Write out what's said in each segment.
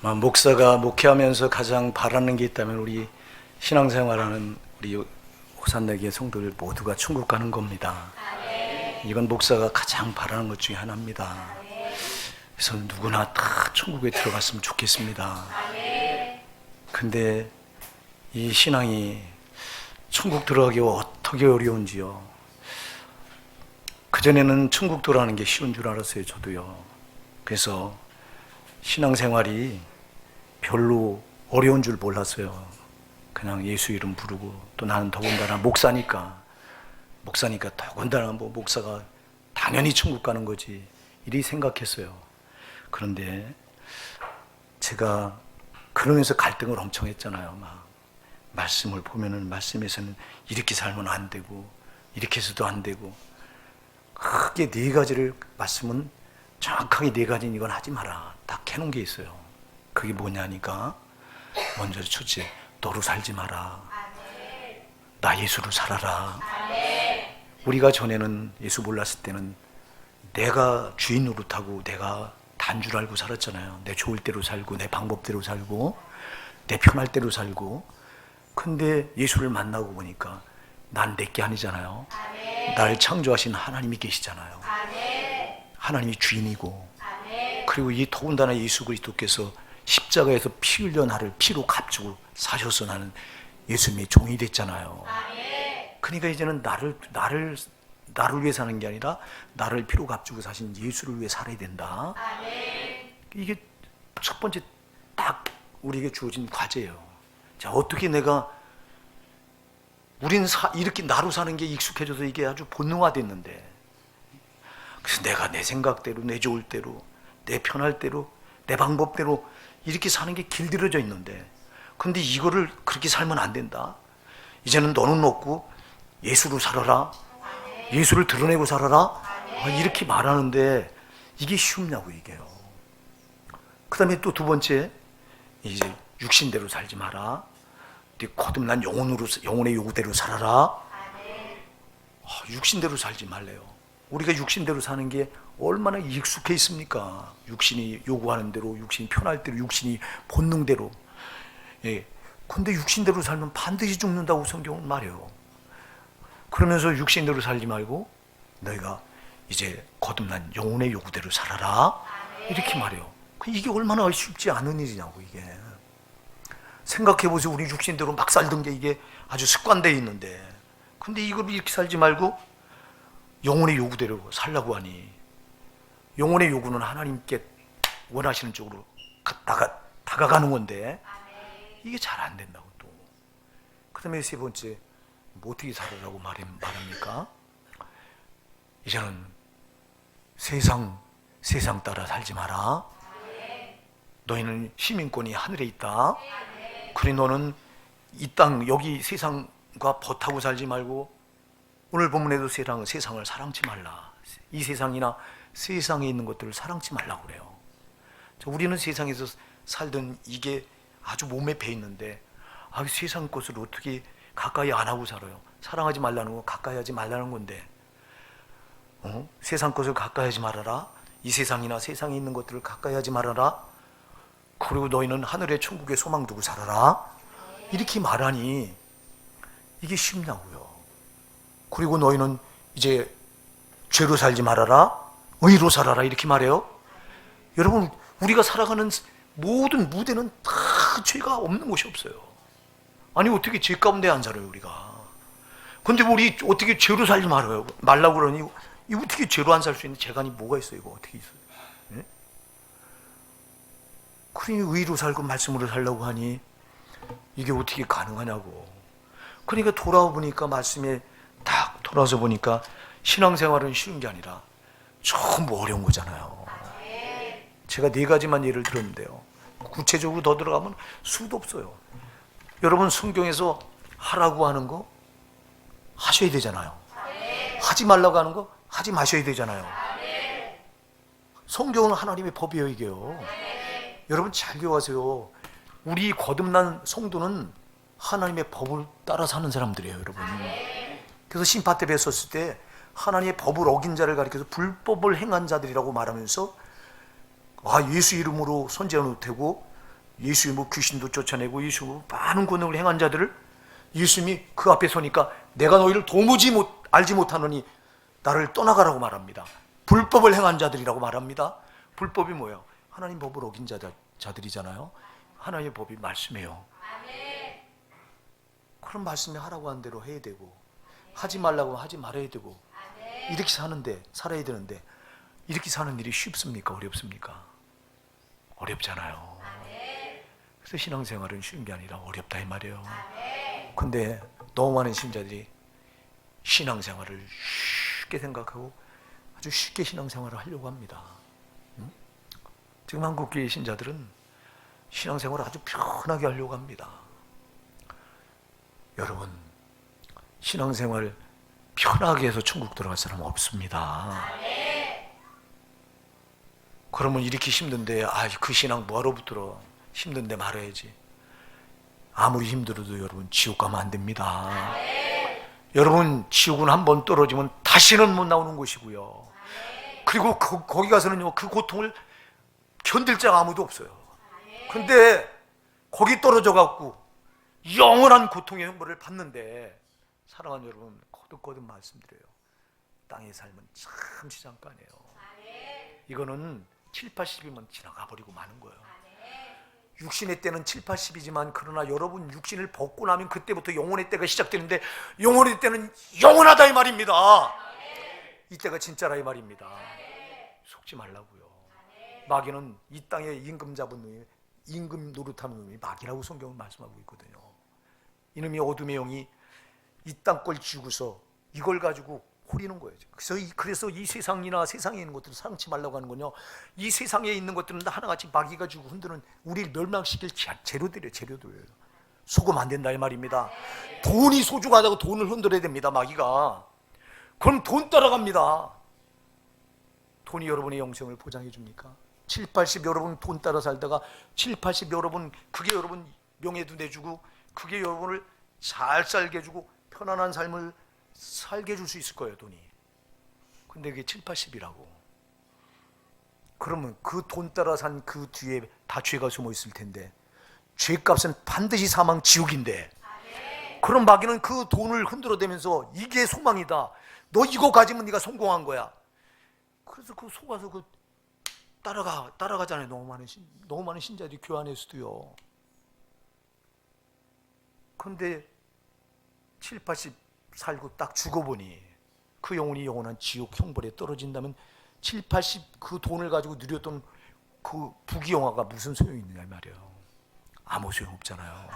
목사가 목회하면서 가장 바라는 게 있다면 우리 신앙생활하는 우리 호산내기의 성도들 모두가 천국 가는 겁니다. 이건 목사가 가장 바라는 것 중에 하나입니다. 그래서 누구나 다 천국에 들어갔으면 좋겠습니다. 근데 이 신앙이 천국 들어가기 어떻게 어려운지요. 그전에는 천국 들어가는 게 쉬운 줄 알았어요. 저도요. 그래서 신앙생활이 별로 어려운 줄 몰랐어요. 그냥 예수 이름 부르고, 또 나는 더군다나 목사니까 더군다나 목사가 당연히 천국 가는 거지, 이리 생각했어요. 그런데 제가 그러면서 갈등을 엄청 했잖아요. 막 말씀을 보면은 말씀에서는 이렇게 살면 안 되고 이렇게 해서도 안 되고, 크게 네 가지를, 말씀은 정확하게 네 가지는 이건 하지 마라 딱 해놓은 게 있어요. 그게 뭐냐니까, 먼저 첫째, 너로 살지 마라. 나 예수로 살아라. 우리가 전에는 예수 몰랐을 때는 내가 주인 노릇하고 내가 단 줄 알고 살았잖아요. 내 좋을 대로 살고 내 방법대로 살고 내 편할 대로 살고. 근데 예수를 만나고 보니까 난 내게 아니잖아요. 나를 창조하신 하나님이 계시잖아요. 하나님이 주인이고, 그리고 이 더군다나 예수 그리스도께서 십자가에서 피 흘려 나를 피로 값주고 사셔서 나는 예수님의 종이 됐잖아요. 그러니까 이제는 나를 위해 사는 게 아니라 나를 피로 값주고 사신 예수를 위해 살아야 된다. 이게 첫 번째 딱 우리에게 주어진 과제예요. 자, 어떻게 우리는 이렇게 나로 사는 게 익숙해져서 이게 아주 본능화됐는데, 그래서 내가 내 생각대로, 내 좋을 대로, 내 편할 대로, 내 방법대로 이렇게 사는 게 길들여져 있는데, 근데 이거를 그렇게 살면 안 된다. 이제는 너는 없고 예수로 살아라. 예수를 드러내고 살아라. 이렇게 말하는데 이게 쉽냐고, 이게요. 그 다음에 또 두 번째, 이제 육신대로 살지 마라. 거듭난 영혼의 요구대로 살아라. 육신대로 살지 말래요. 우리가 육신대로 사는 게 얼마나 익숙해 있습니까? 육신이 요구하는 대로, 육신이 편할 대로, 육신이 본능대로. 예. 근데 육신대로 살면 반드시 죽는다고 성경은 말해요. 그러면서 육신대로 살지 말고 너희가 이제 거듭난 영혼의 요구대로 살아라. 이렇게 말해요. 이게 얼마나 쉽지 않은 일이냐고, 이게. 생각해보세요. 우리 육신대로 막 살던 게 이게 아주 습관되어 있는데, 근데 이걸 이렇게 살지 말고 영혼의 요구대로 살라고 하니, 영혼의 요구는 하나님께 원하시는 쪽으로 다가가는 건데 이게 잘 안 된다고. 또 그 다음에 세 번째, 뭐 어떻게 살으라고 말합니까? 이제는 세상 따라 살지 마라. 너희는 시민권이 하늘에 있다. 그래, 너는 이 땅, 여기 세상과 버타고 살지 말고, 오늘 본문에도 세상을 사랑치 말라. 이 세상이나 세상에 있는 것들을 사랑치 말라고 그래요. 우리는 세상에서 살던 이게 아주 몸에 배 있는데, 세상 것을 어떻게 가까이 안 하고 살아요? 사랑하지 말라는 건 가까이 하지 말라는 건데, 세상 것을 가까이 하지 말아라. 이 세상이나 세상에 있는 것들을 가까이 하지 말아라. 그리고 너희는 하늘의 천국에 소망 두고 살아라. 이렇게 말하니 이게 쉽냐고요. 그리고 너희는 이제 죄로 살지 말아라. 의로 살아라. 이렇게 말해요. 여러분, 우리가 살아가는 모든 무대는 다 죄가 없는 곳이 없어요. 아니, 어떻게 죄 가운데 안 살아요, 우리가? 근데 우리 어떻게 죄로 살지 말라고 그러니, 이거 어떻게 죄로 안 살 수 있는 재간이 뭐가 있어요? 이거 어떻게 있어요? 네? 그러니 의로 살고 말씀으로 살려고 하니 이게 어떻게 가능하냐고. 그러니까 돌아와 보니까, 말씀에 딱 돌아서 보니까 신앙생활은 쉬운 게 아니라 전부 어려운 거잖아요. 제가 네 가지만 예를 들었는데요. 구체적으로 더 들어가면 수도 없어요. 여러분, 성경에서 하라고 하는 거 하셔야 되잖아요. 하지 말라고 하는 거 하지 마셔야 되잖아요. 성경은 하나님의 법이에요, 이게요. 여러분 잘 기억하세요. 우리 거듭난 성도는 하나님의 법을 따라 사는 사람들이에요, 여러분. 그래서 심판 때 뵀었을 때 하나님의 법을 어긴 자를 가리켜서 불법을 행한 자들이라고 말하면서 예수 이름으로 선지자 노태고 예수의 뭐 귀신도 쫓아내고 예수의 뭐 많은 권능을 행한 자들을 예수님이 그 앞에 서니까 내가 너희를 도무지 알지 못하노니 나를 떠나가라고 말합니다. 불법을 행한 자들이라고 말합니다. 불법이 뭐예요? 하나님 법을 어긴 자들이잖아요. 하나님의 법이 말씀이에요. 그런 말씀이 하라고 한 대로 해야 되고, 하지 말라고 하지 말아야 되고, 이렇게 살아야 되는데 이렇게 사는 일이 쉽습니까? 어렵습니까? 어렵잖아요. 그래서 신앙생활은 쉬운 게 아니라 어렵다 이 말이에요. 근데 너무 많은 신자들이 신앙생활을 쉽게 생각하고 아주 쉽게 신앙생활을 하려고 합니다. 지금 한국교회 신자들은 신앙생활을 아주 편하게 하려고 합니다. 여러분, 신앙생활 편하게 해서 천국 들어갈 사람 없습니다. 그러면 이렇게 힘든데 그 신앙 뭐하러 붙들어? 힘든데 말아야지. 아무리 힘들어도 여러분 지옥 가면 안 됩니다. 여러분 지옥은 한번 떨어지면 다시는 못 나오는 곳이고요. 그리고 거기 가서는요 그 고통을 견딜 자가 아무도 없어요. 근데 거기 떨어져 갖고 영원한 고통의 형벌을 받는데, 사랑하는 여러분, 거듭거듭 말씀드려요. 땅의 삶은 잠시 잠깐이에요. 이거는 7, 80이면 지나가 버리고 마는 거예요. 육신의 때는 7, 80이지만 그러나 여러분 육신을 벗고 나면 그때부터 영혼의 때가 시작되는데, 영혼의 때는 영원하다 이 말입니다. 이때가 진짜라 이 말입니다. 속지 말라고요. 마귀는 이 땅에 임금 잡은 놈이, 임금 노릇하는 놈이 마귀라고 성경은 말씀하고 있거든요. 이놈이 어둠의 영이 이 땅 걸 지우고서 이걸 가지고 호리는 거예요. 그래서 이 세상이나 세상에 있는 것들을 사랑치 말라고 하는 건요, 이 세상에 있는 것들은 다 하나같이 마귀가 주고 흔드는 우리를 멸망시킬 재료들이에요. 속으면 안 된다 이 말입니다. 돈이 소중하다고 돈을 흔들어야 됩니다. 마귀가. 그럼 돈 따라갑니다. 돈이 여러분의 영생을 보장해 줍니까? 7, 80 여러분 돈 따라 살다가 7, 80 여러분 그게 여러분 명예도 내주고 그게 여러분을 잘 살게 해주고 편안한 삶을 살게 해줄 수 있을 거예요, 돈이. 근데 그게 7, 80이라고. 그러면 그 돈 따라 산 그 뒤에 다 죄가 숨어 있을 텐데, 죄값은 반드시 사망 지옥인데, 그럼 마귀는 그 돈을 흔들어대면서 이게 소망이다, 너 이거 가지면 네가 성공한 거야. 그래서 그 속아서 그 따라가잖아요. 너무 많은 신자들이 교회 안에서도요. 근데 7, 80 살고 딱 죽어보니 그 영혼이 영원한 지옥 형벌에 떨어진다면 7, 80 그 돈을 가지고 누렸던 그 부귀영화가 무슨 소용이 있느냐 말이에요. 아무 소용 없잖아요.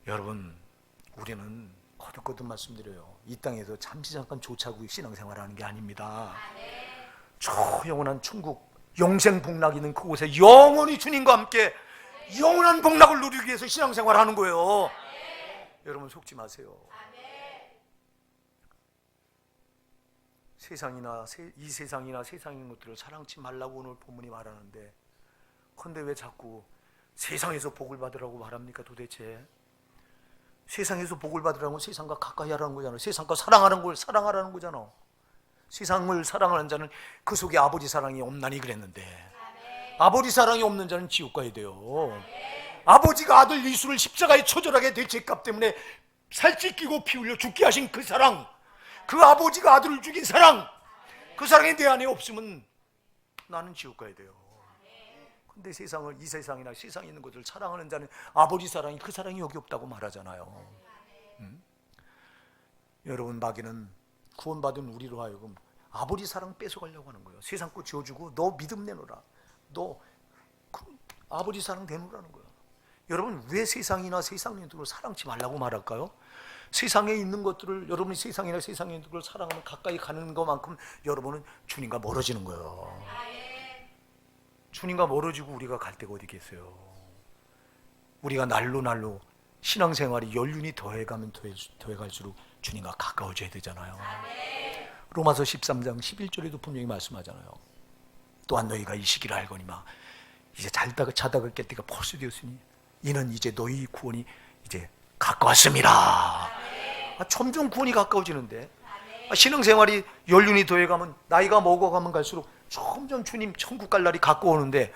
여러분, 우리는 거듭거듭 말씀드려요. 이 땅에서 잠시 잠깐 조차고 신앙생활하는 게 아닙니다. 저 영원한 천국, 영생 복락 있는 그곳에 영원히 주님과 함께 영원한 복락을 누리기 위해서 신앙생활하는 거예요. 여러분 속지 마세요. 이 세상이나 세상의 것들을 사랑치 말라고 오늘 본문이 말하는데, 근데 왜 자꾸 세상에서 복을 받으라고 말합니까 도대체? 세상에서 복을 받으라고 세상과 가까이 하라는 거잖아요. 세상과 사랑하라는 거잖아. 세상을 사랑하는 자는 그 속에 아버지 사랑이 없나니 그랬는데, 아버지 사랑이 없는 자는 지옥 가야 돼요. 아버지가 아들 예수를 십자가에 처절하게 될 죄값 때문에 살찌 끼고 피 흘려 죽게 하신 그 사랑, 그 아버지가 아들을 죽인 사랑, 그 사랑이 내 안에 없으면 나는 지옥 가야 돼요. 근데 이 세상이나 세상에 있는 것을 사랑하는 자는 아버지 사랑이, 그 사랑이 여기 없다고 말하잖아요. 여러분, 마귀는 구원받은 우리로 하여금 아버지 사랑 뺏어가려고 하는 거예요. 세상 거 지어주고 너 믿음 내놓으라, 너 아버지 사랑 내놓으라는 거예요. 여러분, 왜 세상이나 세상의 것들을 사랑치 말라고 말할까요? 세상에 있는 것들을, 여러분이 세상이나 세상의 것들을 사랑하면 가까이 가는 것만큼 여러분은 주님과 멀어지는 거예요. 주님과 멀어지고 우리가 갈 데가 어디 계세요? 우리가 날로 신앙생활이 연륜이 더해가면 더해갈수록 주님과 가까워져야 되잖아요. 로마서 13장 11절에도 분명히 말씀하잖아요. 또한 너희가 이 시기를 알거니와 이제 자다가 깰 때가 벌써 되었으니 이는 이제 너희 구원이 이제 가까웠습니다. 점점 구원이 가까워지는데, 신앙생활이 연륜이 더해가면, 나이가 먹어가면 갈수록 점점 주님 천국 갈 날이 가까워오는데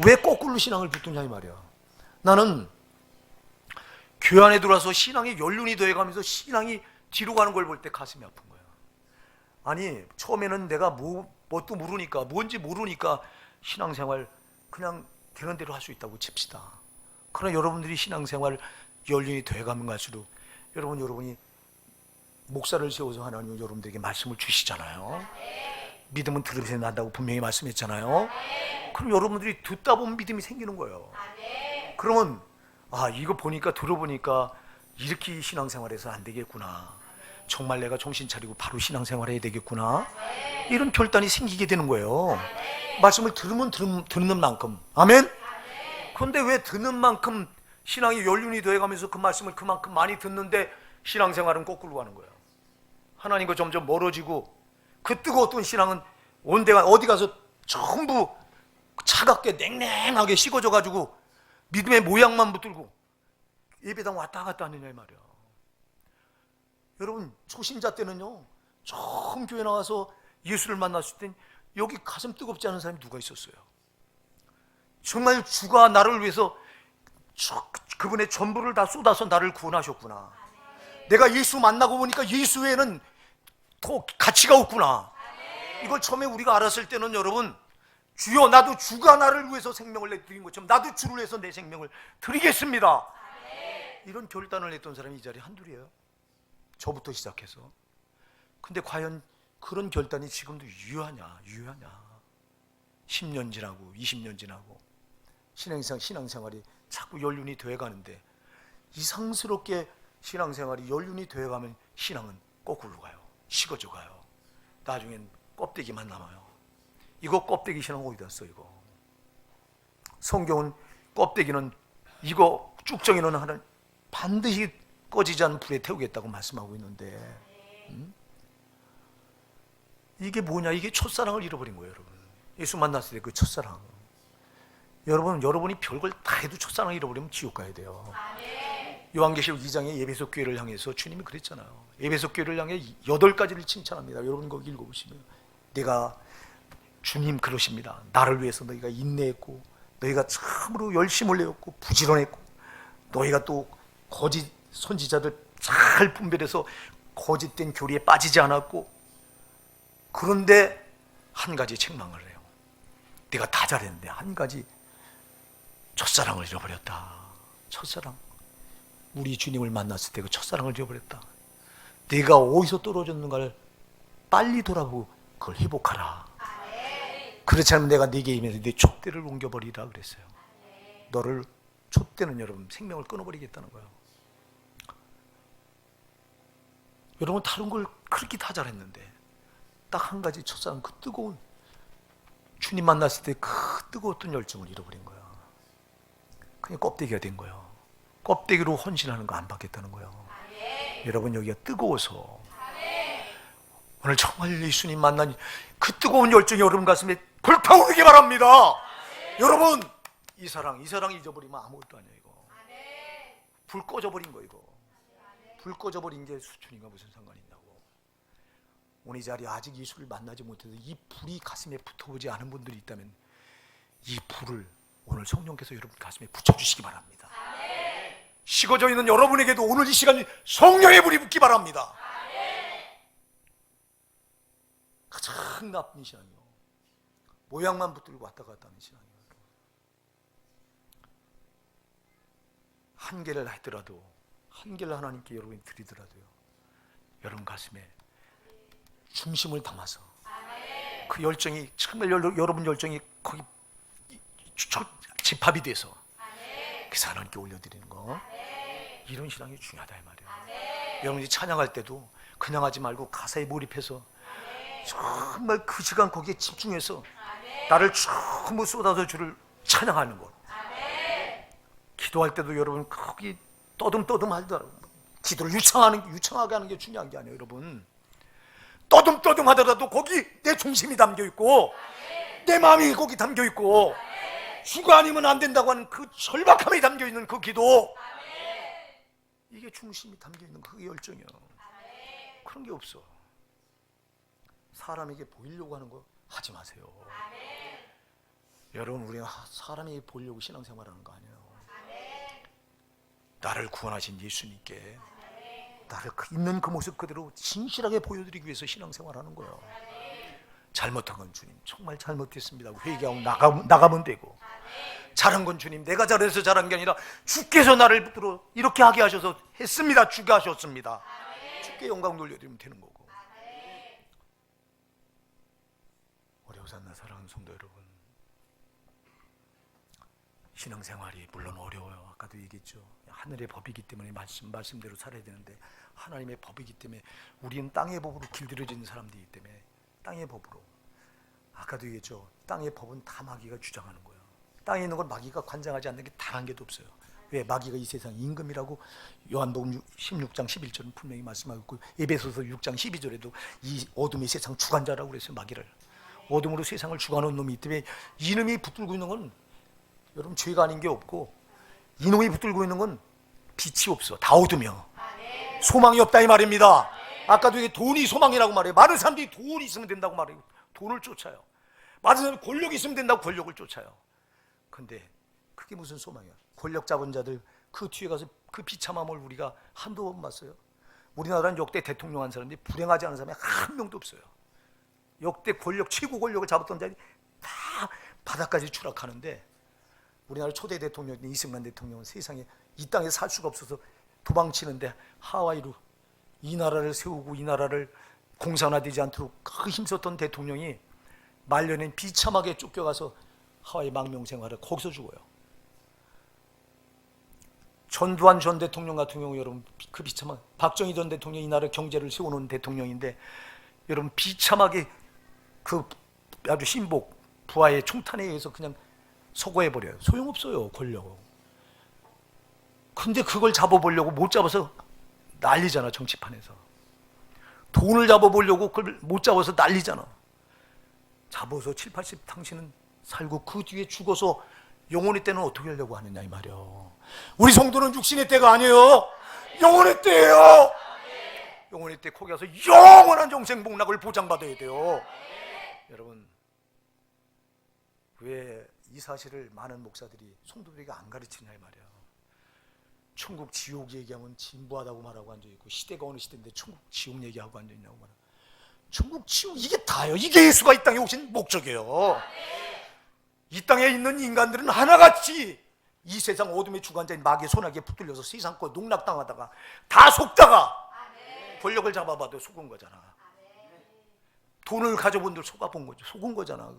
왜 거꾸로 신앙을 붙드냐 이 말이야. 나는 교회 안에 들어와서 신앙이 연륜이 되어가면서 신앙이 뒤로 가는 걸 볼 때 가슴이 아픈 거야. 아니 처음에는 내가 뭣도 모르니까 뭔지 모르니까 신앙생활 그냥 되는 대로 할 수 있다고 칩시다. 그러나 여러분들이 신앙생활 연륜이 되어가면 갈수록 여러분이 목사를 세워서 하나님은 여러분들에게 말씀을 주시잖아요. 믿음은 들으면서 난다고 분명히 말씀했잖아요. 그럼 여러분들이 듣다 보면 믿음이 생기는 거예요. 그러면 이거 보니까 들어보니까 이렇게 신앙생활해서 안 되겠구나. 정말 내가 정신 차리고 바로 신앙생활해야 되겠구나. 이런 결단이 생기게 되는 거예요. 말씀을 들으면 듣는 만큼. 아멘? 그런데 왜 듣는 만큼 신앙이 연륜이 되어가면서 그 말씀을 그만큼 많이 듣는데 신앙생활은 거꾸로 가는 거예요. 하나님과 점점 멀어지고 그 뜨거웠던 신앙은 온 데가 어디 가서 전부 차갑게 냉랭하게 식어져가지고 믿음의 모양만 붙들고 예배당 왔다 갔다 하느냐 이 말이야. 여러분 초신자 때는요 처음 교회 나와서 예수를 만났을 땐 여기 가슴 뜨겁지 않은 사람이 누가 있었어요? 정말 주가 나를 위해서 그분의 전부를 다 쏟아서 나를 구원하셨구나. 내가 예수 만나고 보니까 예수 외에는 더 가치가 없구나. 이걸 처음에 우리가 알았을 때는 여러분 주여 나도 주가 나를 위해서 생명을 내드린 것처럼 나도 주를 위해서 내 생명을 드리겠습니다. 이런 결단을 했던 사람이 이 자리에 한둘이에요. 저부터 시작해서. 근데 과연 그런 결단이 지금도 유효하냐 10년 지나고 20년 지나고 신앙생활이 자꾸 연륜이 되어가는데 이상스럽게 신앙생활이 연륜이 되어가면 신앙은 거꾸로 가요. 식어져 가요. 나중엔 껍데기만 남아요. 이거 껍데기 신앙 어디다 써 이거. 성경은 껍데기는 이거 쭉정이는 하는 반드시 꺼지지 않은 불에 태우겠다고 말씀하고 있는데 이게 뭐냐. 이게 첫사랑을 잃어버린 거예요. 여러분 예수 만났을 때 그 첫사랑. 여러분이 별걸 다 해도 첫사랑 잃어버리면 지옥 가야 돼요. 요한계시록 2장의 에베소 교회를 향해서 주님이 그랬잖아요. 에베소 교회를 향해 8가지를 칭찬합니다. 여러분 거기 읽어보시면 내가 주님 그러십니다. 나를 위해서 너희가 인내했고 너희가 참으로 열심을 내었고 부지런했고 너희가 또 거짓 선지자들 잘 분별해서 거짓된 교리에 빠지지 않았고 그런데 한 가지 책망을 해요. 내가 다 잘했는데 한 가지 첫사랑을 잃어버렸다. 첫사랑. 우리 주님을 만났을 때 그 첫사랑을 잃어버렸다. 내가 어디서 떨어졌는가를 빨리 돌아보고 그걸 회복하라. 그렇지 않으면 내가 네게 임해서 네 촛대를 옮겨버리라 그랬어요. 너를 촛대는 여러분 생명을 끊어버리겠다는 거예요. 여러분 다른 걸 그렇게 다 잘했는데 딱 한 가지 첫사랑 그 뜨거운 주님 만났을 때 그 뜨거웠던 열정을 잃어버린 거야. 그냥 껍데기가 된 거예요. 껍데기로 헌신하는 거 안 받겠다는 거예요. 여러분 여기가 뜨거워서 오늘 정말 예수님 만난 그 뜨거운 열정이 여러분 가슴에 불타오르기 바랍니다. 여러분 이 사랑 잊어버리면 아무것도 아니야 이거. 불 꺼져버린 거 이거. 불 꺼져버린 게 수준이가 무슨 상관이 있냐고. 오늘 이 자리에 아직 예수를 만나지 못해서 이 불이 가슴에 붙어오지 않은 분들이 있다면 이 불을 오늘 성령께서 여러분 가슴에 붙여주시기 바랍니다. 식어져 있는 여러분에게도 오늘 이 시간 성령의 불이 붙기 바랍니다. 가장 나쁜 신앙이요. 모양만 붙들고 왔다 갔다 하는 신앙이요. 한계를 하더라도 한계를 하나님께 여러분이 드리더라도요. 여러분 가슴에 중심을 담아서 그 열정이 정말 여러분 열정이 거기 집합이 돼서 그래서 하나님께 올려드리는 거 이런 신앙이 중요하다 이 말이에요. 여러분이 찬양할 때도 그냥 하지 말고 가사에 몰입해서 정말 그 시간 거기에 집중해서 나를 전부 쏟아서 주를 찬양하는 것. 기도할 때도 여러분 거기 떠듬떠듬 하더라도 기도를 유창하게 하는 게 중요한 게 아니에요. 여러분 떠듬떠듬 하더라도 거기 내 중심이 담겨 있고 내 마음이 거기 담겨 있고 주가 아니면 안 된다고 하는 그 절박함이 담겨 있는 그 기도, 이게 중심이 담겨 있는 그 열정이요. 그런 게 없어. 사람에게 보이려고 하는 거 하지 마세요. 여러분, 우리가 사람이 보려고 신앙생활하는 거 아니에요. 나를 구원하신 예수님께 나를 있는 그 모습 그대로 진실하게 보여드리기 위해서 신앙생활하는 거예요. 잘못한 건 주님 정말 잘못했습니다 회개하고 나가면 되고, 잘한 건 주님 내가 잘해서 잘한 게 아니라 주께서 나를 붙들어 이렇게 하게 하셔서 했습니다. 주가 하셨습니다. 주께 영광 돌려드리면 되는 거고. 어려워서 나 사랑하는 성도 여러분, 신앙생활이 물론 어려워요. 아까도 얘기했죠. 하늘의 법이기 때문에 말씀대로 살아야 되는데, 하나님의 법이기 때문에 우리는 땅의 법으로 길들여지는 사람들이기 때문에 땅의 법으로, 아까도 얘기했죠. 땅의 법은 다 마귀가 주장하는 거예요. 땅에 있는 걸 마귀가 관장하지 않는 게 단 한 개도 없어요. 왜? 마귀가 이 세상 임금이라고 요한복음 16장 11절은 분명히 말씀하고 있고, 에베소서 6장 12절에도 이 어둠의 세상 주관자라고 그랬어요. 마귀를 어둠으로 세상을 주관하는 놈이 있기 때문에 이놈이 붙들고 있는 건 여러분 죄가 아닌 게 없고, 이놈이 붙들고 있는 건 빛이 없어. 다 어두며 소망이 없다 이 말입니다. 아까도 이게 돈이 소망이라고 말해요. 많은 사람들이 돈이 있으면 된다고 말해요. 돈을 쫓아요. 많은 사람들이 권력이 있으면 된다고 권력을 쫓아요. 근데 그게 무슨 소망이야? 권력 잡은 자들 그 뒤에 가서 그 비참함을 우리가 한두 번 봤어요. 우리나라는 역대 대통령 한 사람들이 불행하지 않은 사람이 한 명도 없어요. 역대 권력, 최고 권력을 잡았던 자들이 다 바닥까지 추락하는데, 우리나라 초대 대통령 이승만 대통령은 세상에 이 땅에 살 수가 없어서 도망치는데 하와이로 이 나라를 세우고 이 나라를 공산화되지 않도록 그 힘썼던 대통령이 말년엔 비참하게 쫓겨가서 하와이 망명생활을 거기서 죽어요. 전두환 전 대통령 같은 경우 여러분 그 비참한, 박정희 전 대통령이 이 나라 경제를 세워놓은 대통령인데 여러분 비참하게 그 아주 신복 부하의 총탄에 의해서 그냥 서거해버려요. 소용없어요, 권력. 근데 그걸 잡아보려고 못 잡아서 난리잖아, 정치판에서. 돈을 잡아보려고 그걸 못 잡아서 난리잖아. 잡아서 7, 80 당신은 살고 그 뒤에 죽어서 영혼의 때는 어떻게 하려고 하느냐 이 말이요. 우리 성도는 육신의 때가 아니에요. 영혼의 때예요. 영혼의 때 거기 가서 영원한 영생 복락을 보장받아야 돼요. 여러분, 왜 이 사실을 많은 목사들이 성도들에게 안 가르치냐 이 말이야. 천국 지옥 얘기하면 진부하다고 말하고 앉아있고, 시대가 어느 시대인데 천국 지옥 얘기하고 앉아있냐고 말이야. 천국 지옥 이게 다예요. 이게 예수가 이 땅에 오신 목적이에요. 이 땅에 있는 인간들은 하나같이 이 세상 어둠의 주관자인 마귀의 손아귀에 붙들려서 세상 거 농락당하다가 다 속다가 권력을 잡아봐도 속은 거잖아. 돈을 가져본들 속아본 거죠. 속은 거잖아.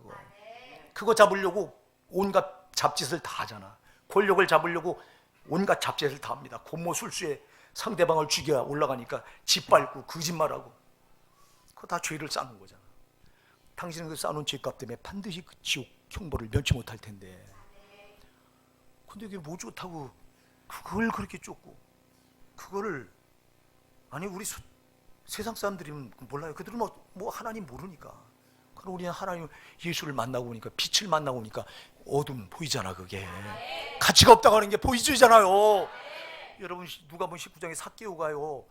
그거 잡으려고 온갖 잡짓을 다 하잖아. 권력을 잡으려고 온갖 잡짓을 다 합니다. 곤모술수에 상대방을 죽여 올라가니까 짓밟고 거짓말하고, 그거 다 죄를 쌓는 거잖아. 당신은 그 쌓아놓은 죄값 때문에 반드시 그 지옥 형벌을 면치 못할 텐데, 근데 그게 뭐 좋다고 그걸 그렇게 쫓고, 그거를, 아니 우리 세상 사람들은 몰라요. 그들은 뭐 하나님 모르니까. 그럼 우리는 하나님 예수를 만나고 오니까, 빛을 만나고 오니까 어둠 보이잖아. 그게 가치가 없다고 하는 게 보이잖아요. 여러분 누가복음 19장에 삭개오가요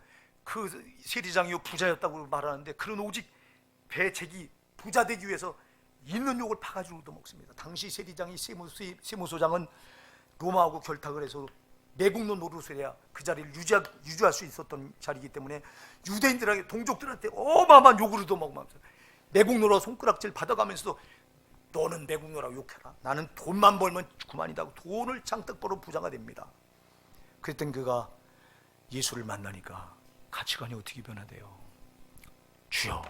그 세리장이요 부자였다고 말하는데, 그런 오직 배책이 부자 되기 위해서 있는 욕을 파가지고도 먹습니다. 당시 세리장이 세무소장은 로마하고 결탁을 해서 매국노 노릇을 해야 그 자리를 유지할 수 있었던 자리이기 때문에 유대인들에게, 동족들한테 어마어마한 욕을 얻어먹으면서 매국노라 손가락질 받아가면서도 너는 매국노라고 욕해라. 나는 돈만 벌면 그만이다. 돈을 장떡 벌어 부자가 됩니다. 그랬던 그가 예수를 만나니까 가치관이 어떻게 변화돼요? 주여,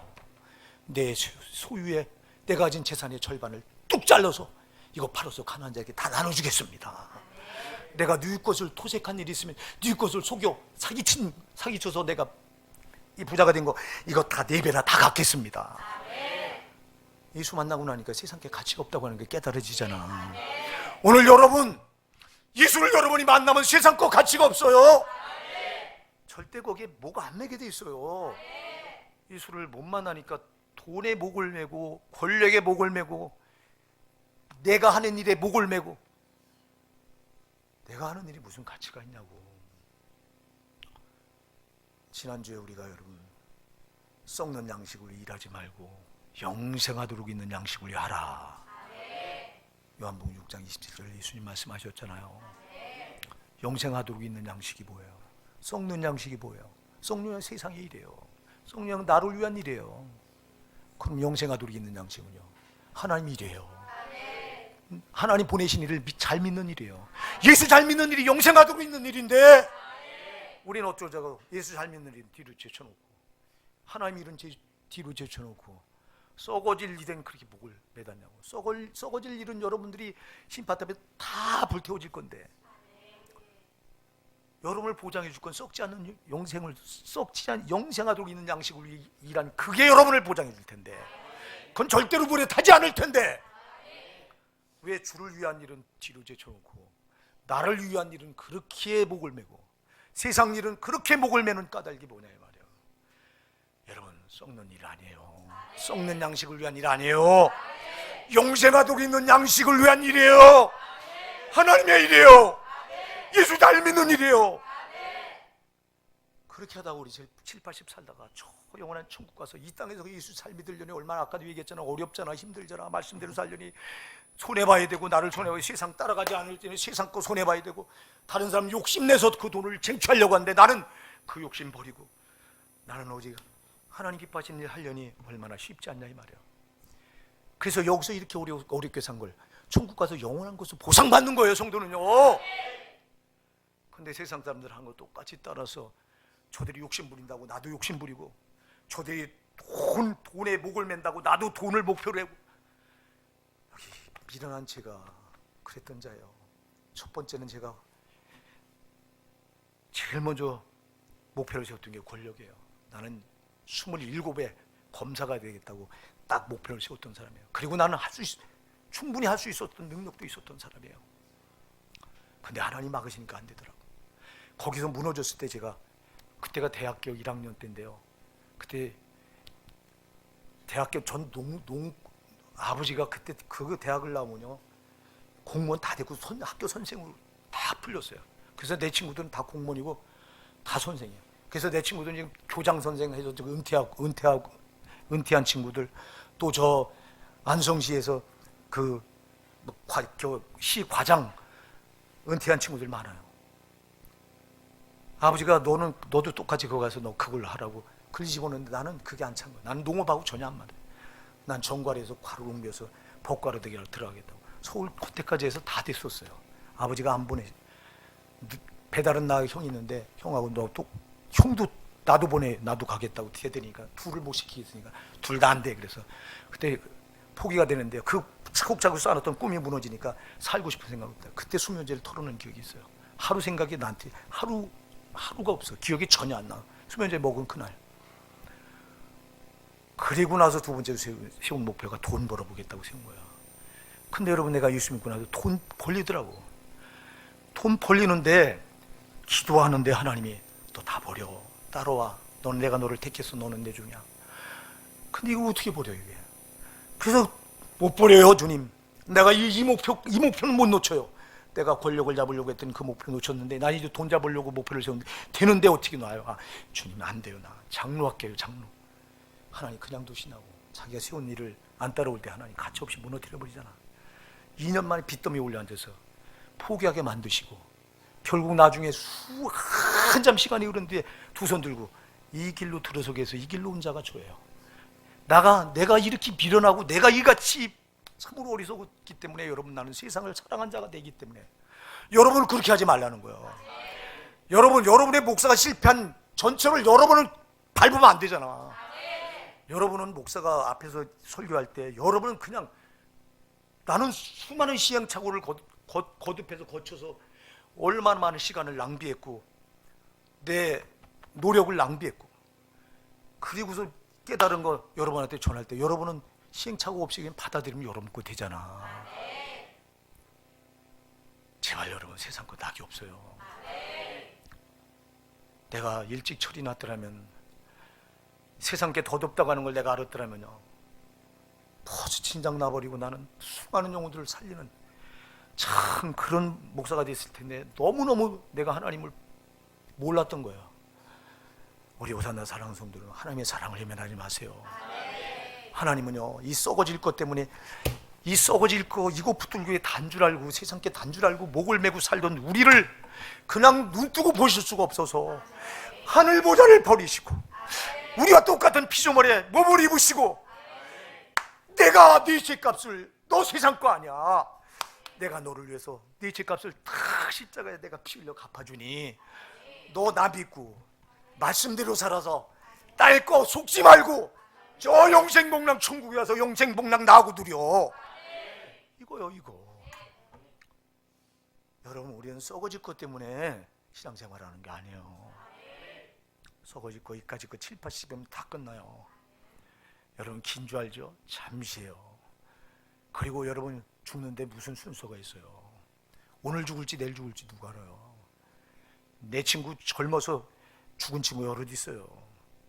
내 소유에 내가 가진 재산의 절반을 뚝 잘라서 이거 팔아서 가난한 자에게 다 나눠주겠습니다. 내가 네 것을 토색한 일이 있으면 네 것을 속여 사기쳐서 내가 이 부자가 된 거 이거 다 4배나 다 갚겠습니다. 예수 만나고 나니까 세상에 가치가 없다고 하는 게 깨달아지잖아. 오늘 여러분, 예수를 여러분이 만나면 세상 거 가치가 없어요. 절대 거기에 목 안 매게 돼 있어요. 예수를 못 만나니까 돈에 목을 매고 권력에 목을 매고 내가 하는 일에 목을 매고, 내가 하는 일이 무슨 가치가 있냐고. 지난주에 우리가 여러분 썩는 양식으로 일하지 말고 영생하도록 있는 양식으로 하라. 요한복음 6장 27절 예수님 말씀하셨잖아요. 영생하도록 있는 양식이 뭐예요? 썩는 양식이 뭐예요? 썩는 세상의 일이에요. 썩는 나를 위한 일이에요. 그럼 영생하도록 있는 양식은요? 하나님 일이에요. 하나님 보내신 일을 잘 믿는 일이에요. 예수 잘 믿는 일이 영생하도록 있는 일인데 우리는 어쩌자고 예수 잘 믿는 일 뒤로 제쳐놓고 하나님 일은 뒤로 제쳐놓고 썩어질 일은 그렇게 목을 매닫냐고. 썩어질 일은 여러분들이 심판답에 다 불태워질 건데 여러분을 보장해 줄 건 썩지 않는 썩지 않은 영생하도록 있는 양식을 일한 그게 여러분을 보장해 줄 텐데 그건 절대로 불에 타지 않을 텐데 왜 주를 위한 일은 뒤로 제쳐놓고 나를 위한 일은 그렇게 목을 메고 세상 일은 그렇게 목을 매는 까닭이 뭐냐 이 말이에요. 여러분 썩는 일 아니에요. 썩는 양식을 위한 일 아니에요. 영생하도록 있는 양식을 위한 일이에요. 하나님의 일이에요. 예수 잘 믿는 일이에요. 그렇게 하다가 우리 7, 80 살다가 저 영원한 천국 가서 이 땅에서 예수 잘 믿으려니 얼마나 아까도 얘기했잖아. 어렵잖아. 힘들잖아. 말씀대로 살려니 손해봐야 되고 나를 손해봐야 세상 따라가지 않을 때는 세상 거 손해봐야 되고 다른 사람 욕심내서 그 돈을 쟁취하려고 하는데 나는 그 욕심 버리고 나는 오직 하나님 기뻐하시는 일 하려니 얼마나 쉽지 않냐 이 말이야. 그래서 여기서 이렇게 어렵게 산 걸 천국 가서 영원한 것을 보상받는 거예요. 성도는요. 근데 세상 사람들 한 거 똑같이 따라서 저들이 욕심 부린다고 나도 욕심 부리고 저들이 돈에 목을 맨다고 나도 돈을 목표로 하고 여기 미련한 제가 그랬던 자예요. 첫 번째는 제가 제일 먼저 목표를 세웠던 게 권력이에요. 나는 27의 검사가 되겠다고 딱 목표를 세웠던 사람이에요. 그리고 나는 충분히 할 수 있었던 능력도 있었던 사람이에요. 근데 하나님 막으시니까 안 되더라고. 거기서 무너졌을 때 제가 그때가 대학교 1학년 때인데요. 그때 대학교 아버지가 그때 그 대학을 나오면요 공무원 다 되고 학교 선생으로 다 풀렸어요. 그래서 내 친구들은 다 공무원이고 다 선생이에요. 그래서 내 친구들은 지금 교장 선생 해서 은퇴한 친구들 또 저 안성시에서 시 과장 은퇴한 친구들 많아요. 아버지가 너도 똑같이 거기 가서 너 그걸 하라고 글 집어넣는데 나는 그게 안 찬 거야. 나는 농업하고 전혀 안 맞아. 난 정과에서 과로 옮겨서 법과로 들어가겠다고. 서울 호텔까지 해서 다 됐었어요. 아버지가 안 보내. 배달은 나 형이 있는데 형하고 형도 나도 보내 나도 가겠다고 대드니까 둘을 못 시키겠으니까 둘 다 안 돼. 그래서 그때 포기가 되는데 그 차곡차곡 쌓아놨던 꿈이 무너지니까 살고 싶은 생각이 없다. 그때 수면제를 털어놓은 기억이 있어요. 하루 생각이 나한테 하루가 없어. 기억이 전혀 안 나. 수면제 먹은 그날. 그리고 나서 두 번째로 세운 목표가 돈 벌어보겠다고 세운 거야. 근데 여러분 내가 예수 믿고 나서 돈 벌리더라고. 돈 벌리는데 기도하는데 하나님이 너 다 버려. 따라와. 너는 내가 너를 택했어. 너는 내 종이야. 근데 이거 어떻게 버려 이게. 그래서 못 버려요 주님. 내가 이 목표는 못 놓쳐요. 내가 권력을 잡으려고 했던 그 목표를 놓쳤는데 난 이제 돈 잡으려고 목표를 세웠는데 되는데 어떻게 놔요. 주님 안 돼요. 나 장로할게요. 장로. 하나님 그냥 두시나고 자기가 세운 일을 안 따라올 때 하나님 가차없이 무너뜨려 버리잖아. 2년 만에 빚더미에 올려앉아서 포기하게 만드시고 결국 나중에 한참 시간이 흐른 뒤에 두 손 들고 이 길로 들어서게 해서 이 길로 온 자가 저예요. 내가 이렇게 미련하고 내가 이같이 참으로 어리석었기 때문에 여러분 나는 세상을 사랑한 자가 되기 때문에 여러분은 그렇게 하지 말라는 거예요. 여러분의 목사가 실패한 전철을 여러분은 밟으면 안 되잖아. 여러분은 목사가 앞에서 설교할 때 여러분은 그냥 나는 수많은 시행착오를 거듭해서 거쳐서 얼마나 많은 시간을 낭비했고 내 노력을 낭비했고 그리고서 깨달은 거 여러분한테 전할 때 여러분은 시행착오 없이 그냥 받아들이면 여러분 거 되잖아. 제발 여러분 세상 거 낙이 없어요. 내가 일찍 철이 났더라면 세상 게 더덥다고 하는 걸 내가 알았더라면요 벌써 진작 나버리고 나는 수많은 영혼들을 살리는 참 그런 목사가 됐을 텐데 너무너무 내가 하나님을 몰랐던 거예요. 우리 오산나 사랑하는 성도들은 하나님의 사랑을 외면하지 마세요. 하나님은요 이 썩어질 것 때문에 이 썩어질 거 이거 붙들고 단 줄 알고 세상 게 단 줄 알고 목을 메고 살던 우리를 그냥 눈 뜨고 보실 수가 없어서 하늘 보좌를 버리시고 우리와 똑같은 피조물에 몸을 입으시고 내가 네 죄값을 너 세상 거 아니야. 내가 너를 위해서 네 죄값을 다 십자가에 내가 피 흘려 갚아주니 너 나 믿고 말씀대로 살아서 딸 거 속지 말고 저 영생복락 천국에 와서 영생복락 나하고 누려. 이거요 이거. 여러분 우리는 썩어질 것 때문에 신앙생활하는 게 아니에요. 썩어질 거 이까짓 거 7, 80이면 다 끝나요. 여러분 긴 줄 알죠? 잠시예요. 그리고 여러분 죽는데 무슨 순서가 있어요? 오늘 죽을지 내일 죽을지 누가 알아요? 내 친구 젊어서 죽은 친구 여럿 있어요.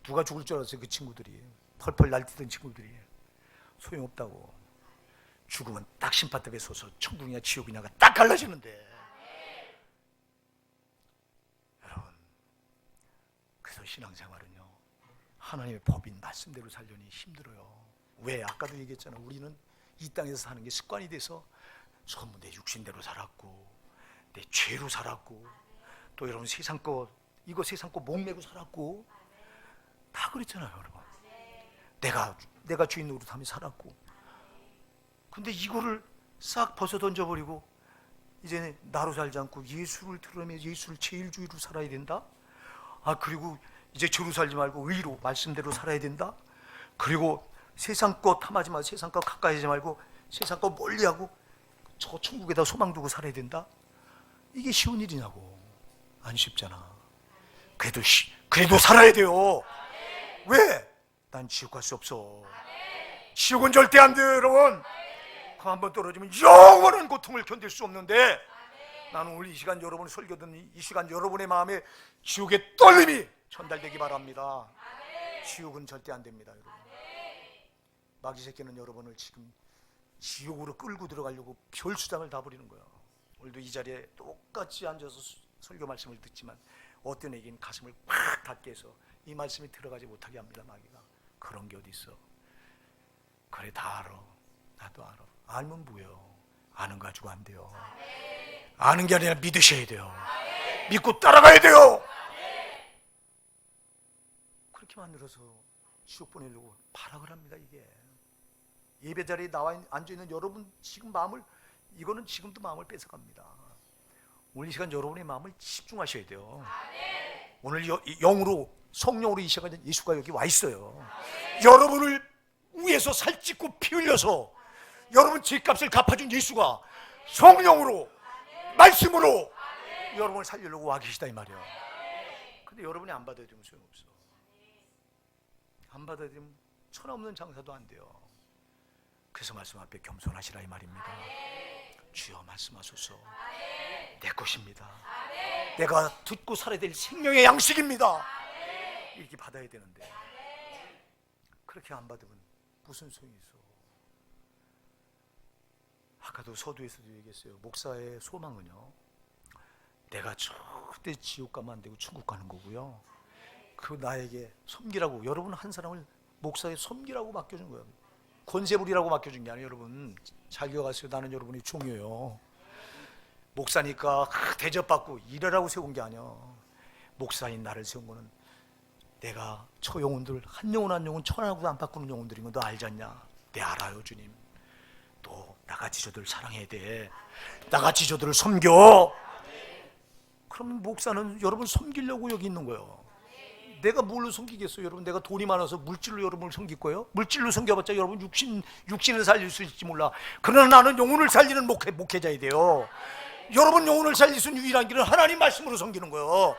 누가 죽을 줄 알았어요? 그 친구들이 펄펄 날뛰던 친구들이. 소용없다고. 죽으면 딱 심판대에 서서 천국이냐 지옥이냐가 딱 갈라지는데. 여러분 그래서 신앙생활은요 하나님의 법인 말씀대로 살려니 힘들어요. 왜? 아까도 얘기했잖아. 우리는 이 땅에서 사는 게 습관이 돼서 전부 내 육신대로 살았고 내 죄로 살았고 또 여러분 세상 거 이거 세상 거 목매고 살았고 다 그랬잖아요 여러분. 내가 주인 노릇하며 살았고 근데 이거를 싹 벗어 던져버리고 이제 나로 살지 않고 예수를 드러내며 예수를 제일주의로 살아야 된다. 그리고 이제 죄로 살지 말고 의로 말씀대로 살아야 된다. 그리고 세상 거 탐하지 말고 세상 거 가까이 하지 말고 세상 거 멀리하고 저 천국에다 소망 두고 살아야 된다. 이게 쉬운 일이냐고. 안 쉽잖아. 그래도 살아야 돼요. 왜? 난 지옥 갈 수 없어. 지옥은 절대 안 돼요 여러분. 그 한번 떨어지면 영원한 고통을 견딜 수 없는데 나는 오늘 이 시간 여러분이 설교 듣는 이 시간 여러분의 마음에 지옥의 떨림이 전달되기 바랍니다. 지옥은 절대 안 됩니다 여러분. 마귀 새끼는 여러분을 지금 지옥으로 끌고 들어가려고 별수장을 다 부리는 거예요. 오늘도 이 자리에 똑같이 앉아서 설교 말씀을 듣지만 어떤 애기는 가슴을 팍 닫게 해서 이 말씀이 들어가지 못하게 합니다. 마귀가. 그런 게 어디 있어. 그래 다 알아. 나도 알아. 알면 뭐예요. 아는 거 가지고 안 돼요. 아는 게 아니라 믿으셔야 돼요. 믿고 따라가야 돼요. 그렇게 만들어서 지옥 보내려고 발악을 합니다. 이게 예배 자리에 나와 앉아있는 여러분 지금 마음을 이거는 지금도 마음을 뺏어갑니다. 오늘 이 시간 여러분의 마음을 집중하셔야 돼요. 오늘 영으로 성령으로 이 시간에 예수가 여기 와 있어요. 여러분을 위해서 살찌고 피 흘려서 여러분 죄값을 갚아준 예수가 성령으로 말씀으로 여러분을 살리려고 와 계시다 이 말이에요. 근데 여러분이 안 받아들이면 소용없어. 안 받아들이면 천하 없는 장사도 안 돼요. 그래서 말씀 앞에 겸손하시라 이 말입니다. 주여 말씀하소서. 내 것입니다. 내가 듣고 살아야 될 생명의 양식입니다. 이렇게 받아야 되는데 그렇게 안 받으면 무슨 소용이 있어. 아까도 서두에서도 얘기했어요. 목사의 소망은요 내가 절대 지옥 가면 안 되고 천국 가는 거고요. 그 나에게 섬기라고 여러분 한 사람을 목사에 섬기라고 맡겨준 거예요. 권세부리라고 맡겨준 게 아니에요. 여러분 잘 기억하세요. 나는 여러분의 종이에요. 목사니까 대접받고 이래라고 세운 게 아니야. 목사인 나를 세운 거는 내가 저 영혼들 한 영혼 한 영혼 천하고도 안 바꾸는 영혼들인 거 너 알지 않냐? 네 알아요 주님. 너 나같이 저들을 사랑해야 돼. 나같이 저들을 섬겨. 그럼 목사는 여러분 섬기려고 여기 있는 거예요. 내가 뭘로 섬기겠어요? 여러분 내가 돈이 많아서 물질로 여러분을 섬길 거예요? 물질로 섬겨봤자 여러분 육신을 살릴 수 있을지 몰라. 그러나 나는 영혼을 살리는 목회자야 돼요. 여러분 영혼을 살릴 수 있는 유일한 길은 하나님 말씀으로 섬기는 거예요.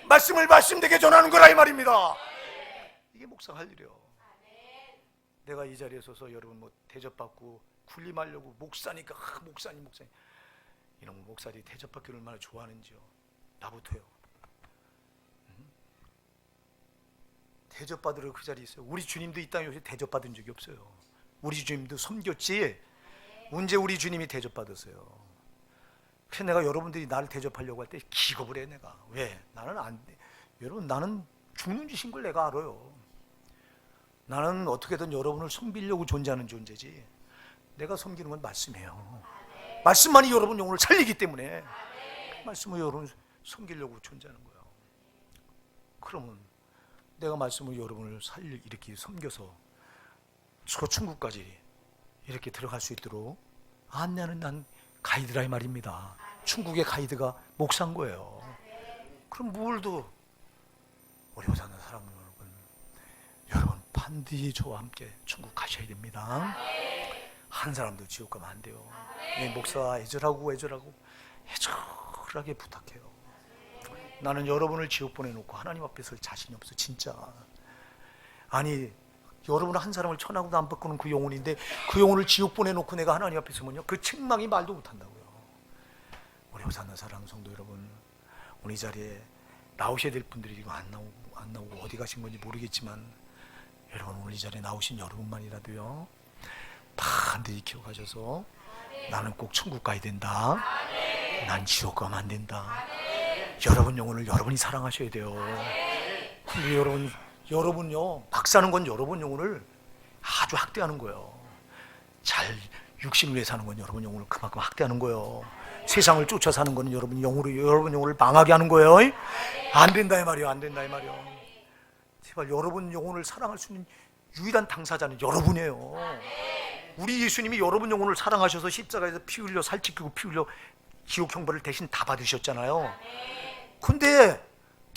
말씀을 말씀되게 전하는 거라 이 말입니다. 이게 목사 할 일이에요. 내가 이 자리에 서서 여러분 뭐 대접받고 군림하려고 목사니까 목사님 이런 목사들이 대접받기를 얼마나 좋아하는지요. 나부터요. 대접받으러 그 자리에 있어요. 우리 주님도 이 땅에 오셔서 대접받은 적이 없어요. 우리 주님도 섬겼지 언제 우리 주님이 대접받았어요. 그래서 내가 여러분들이 나를 대접하려고 할 때 기겁을 해. 내가 왜? 나는 안 돼. 여러분 나는 죽는 짓인 걸 내가 알아요. 나는 어떻게든 여러분을 섬기려고 존재하는 존재지 내가 섬기는 건 말씀이에요. 말씀만이 여러분 영혼을 살리기 때문에 그 말씀을 여러분 섬기려고 존재하는 거예요. 그러면 내가 말씀을 여러분을 이렇게 섬겨서 저 천국까지 이렇게 들어갈 수 있도록 안내하는 난 가이드라 이 말입니다. 천국의 가이드가 목사인 거예요. 그럼 뭘 더 어려워서 하는 사람 여러분 반드시 저와 함께 천국 가셔야 됩니다. 한 사람도 지옥 가면 안 돼요. 목사 애절하게 부탁해요. 나는 여러분을 지옥 보내놓고 하나님 앞에 설 자신이 없어 진짜. 아니 여러분 한 사람을 천하고도 안 바꾸는 그 영혼인데 그 영혼을 지옥 보내놓고 내가 하나님 앞에 서면요 그 책망이 말도 못한다고요. 우리 사는 사랑 성도 여러분, 오늘 이 자리에 나오셔야 될 분들이 지금 안 나오고 어디 가신 건지 모르겠지만 여러분 오늘 이 자리에 나오신 여러분만이라도요 반드시 기억하셔서 나는 꼭 천국 가야 된다. 난 지옥 가면 안 된다. 여러분 영혼을 여러분이 사랑하셔야 돼요. 근데 여러분요 막 사는 건 여러분 영혼을 아주 학대하는 거예요. 잘 육신을 위해 사는 건 여러분 영혼을 그만큼 학대하는 거예요. 세상을 쫓아 사는 거는 여러분 영혼을 망하게 하는 거예요. 안 된다 이 말이에요. 안 된다 이 말이에요. 제발 여러분 영혼을 사랑할 수 있는 유일한 당사자는 여러분이에요. 우리 예수님이 여러분 영혼을 사랑하셔서 십자가에서 피 흘려 살찌키고 피 흘려 지옥 형벌을 대신 다 받으셨잖아요. 근데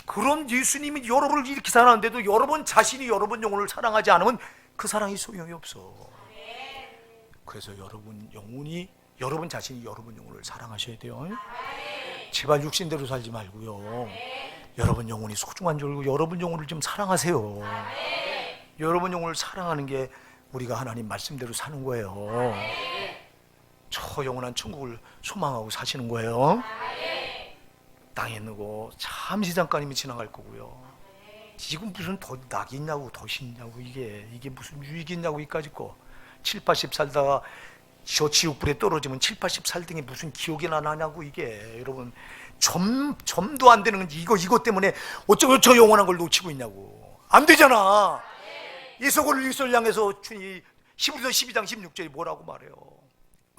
그런 예수님이 여러분을 이렇게 사랑하는데도 여러분 자신이 여러분 영혼을 사랑하지 않으면 그 사랑이 소용이 없어. 그래서 여러분 자신이 여러분 영혼을 사랑하셔야 돼요. 제발 육신대로 살지 말고요. 여러분 영혼이 소중한 줄 알고 여러분 영혼을 좀 사랑하세요. 여러분 영혼을 사랑하는 게 우리가 하나님 말씀대로 사는 거예요. 저 영원한 천국을 소망하고 사시는 거예요. 땅에 있고 잠시 잠깐이면 지나갈 거고요. 지금 무슨 더 낙이 있냐고 더 신냐고 이게 무슨 유익이 있냐고 이까짓 거 7, 80 살다가 저 지옥불에 떨어지면 7, 80 살등에 무슨 기억이나 나냐고 이게 여러분 점도 안 되는 이것 때문에 어쩌고 저 영원한 걸 놓치고 있냐고. 안 되잖아. 예수를 향해서 히브리서 12장 16절이 뭐라고 말해요?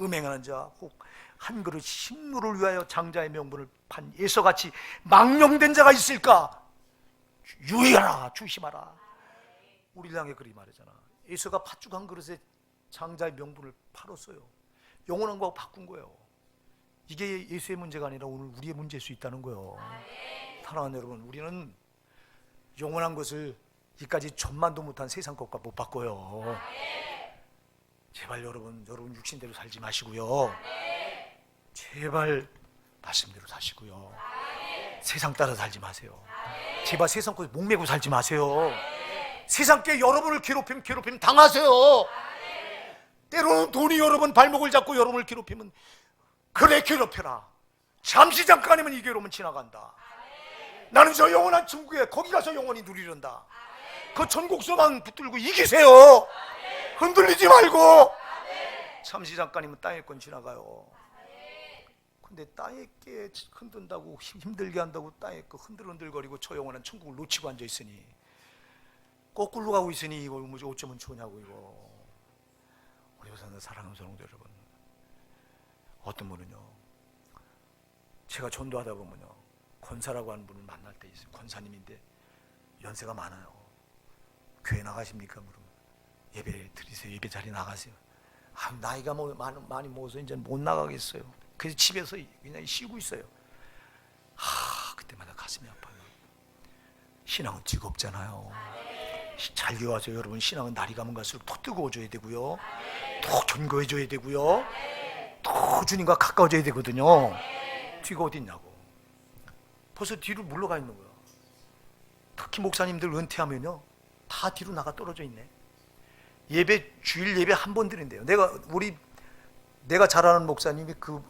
음행하는 자 혹 한 그릇 식물을 위하여 장자의 명분을 판 예서같이 망령된 자가 있을까? 유의하라 조심하라. 우리를 향해 그리 말하잖아. 예서가 팥죽 한 그릇에 장자의 명분을 팔았어요. 영원한 거하고 바꾼 거예요. 이게 예수의 문제가 아니라 오늘 우리의 문제일 수 있다는 거예요. 사랑하는 여러분, 우리는 영원한 것을 이까지 전만도 못한 세상 것과 못 바꿔요. 제발 여러분 육신대로 살지 마시고요. 제발 말씀대로 사시고요. 세상 따라 살지 마세요. 제발 세상 것에 목매고 살지 마세요. 세상께 여러분을 괴롭히면 당하세요. 때로는 돈이 여러분 발목을 잡고 여러분을 괴롭히면 그래 괴롭혀라. 잠시 잠깐이면 이 괴로움은 지나간다. 나는 저 영원한 천국에 거기 가서 영원히 누리련다. 그 천국서만 붙들고 이기세요. 흔들리지 말고. 잠시 잠깐이면 땅의 건 지나가요. 근데 땅의 게 흔든다고 힘들게 한다고 땅의 거 흔들거리고 저 영원한 천국을 놓치고 앉아 있으니 거꾸로 가고 있으니 이거 어쩌면 좋냐고 이거. 우리 사는 사랑하는 성도 여러분, 어떤 분은요 제가 전도하다 보면요 권사라고 하는 분을 만날 때 있어요. 권사님인데 연세가 많아요. 교회 나가십니까? 그러면 예배 드리세요. 예배 자리 나가세요. 나이가 많이 먹어서 이제 못 나가겠어요. 그래서 집에서 그냥 쉬고 있어요. 그때마다 가슴이 아파요. 신앙은 즐겁잖아요. 잘 기억하세요. 여러분, 신앙은 날이 가면 갈수록 더 뜨거워져야 되고요, 더 견고해져야 되고요, 더 주님과 가까워져야 되거든요. 뒤가 어디 있냐고. 벌써 뒤로 물러가 있는 거예요. 특히 목사님들 은퇴하면요 다 뒤로 나가 떨어져 있네. 주일 예배 한 번 드린대요. 내가 잘 아는 목사님이 그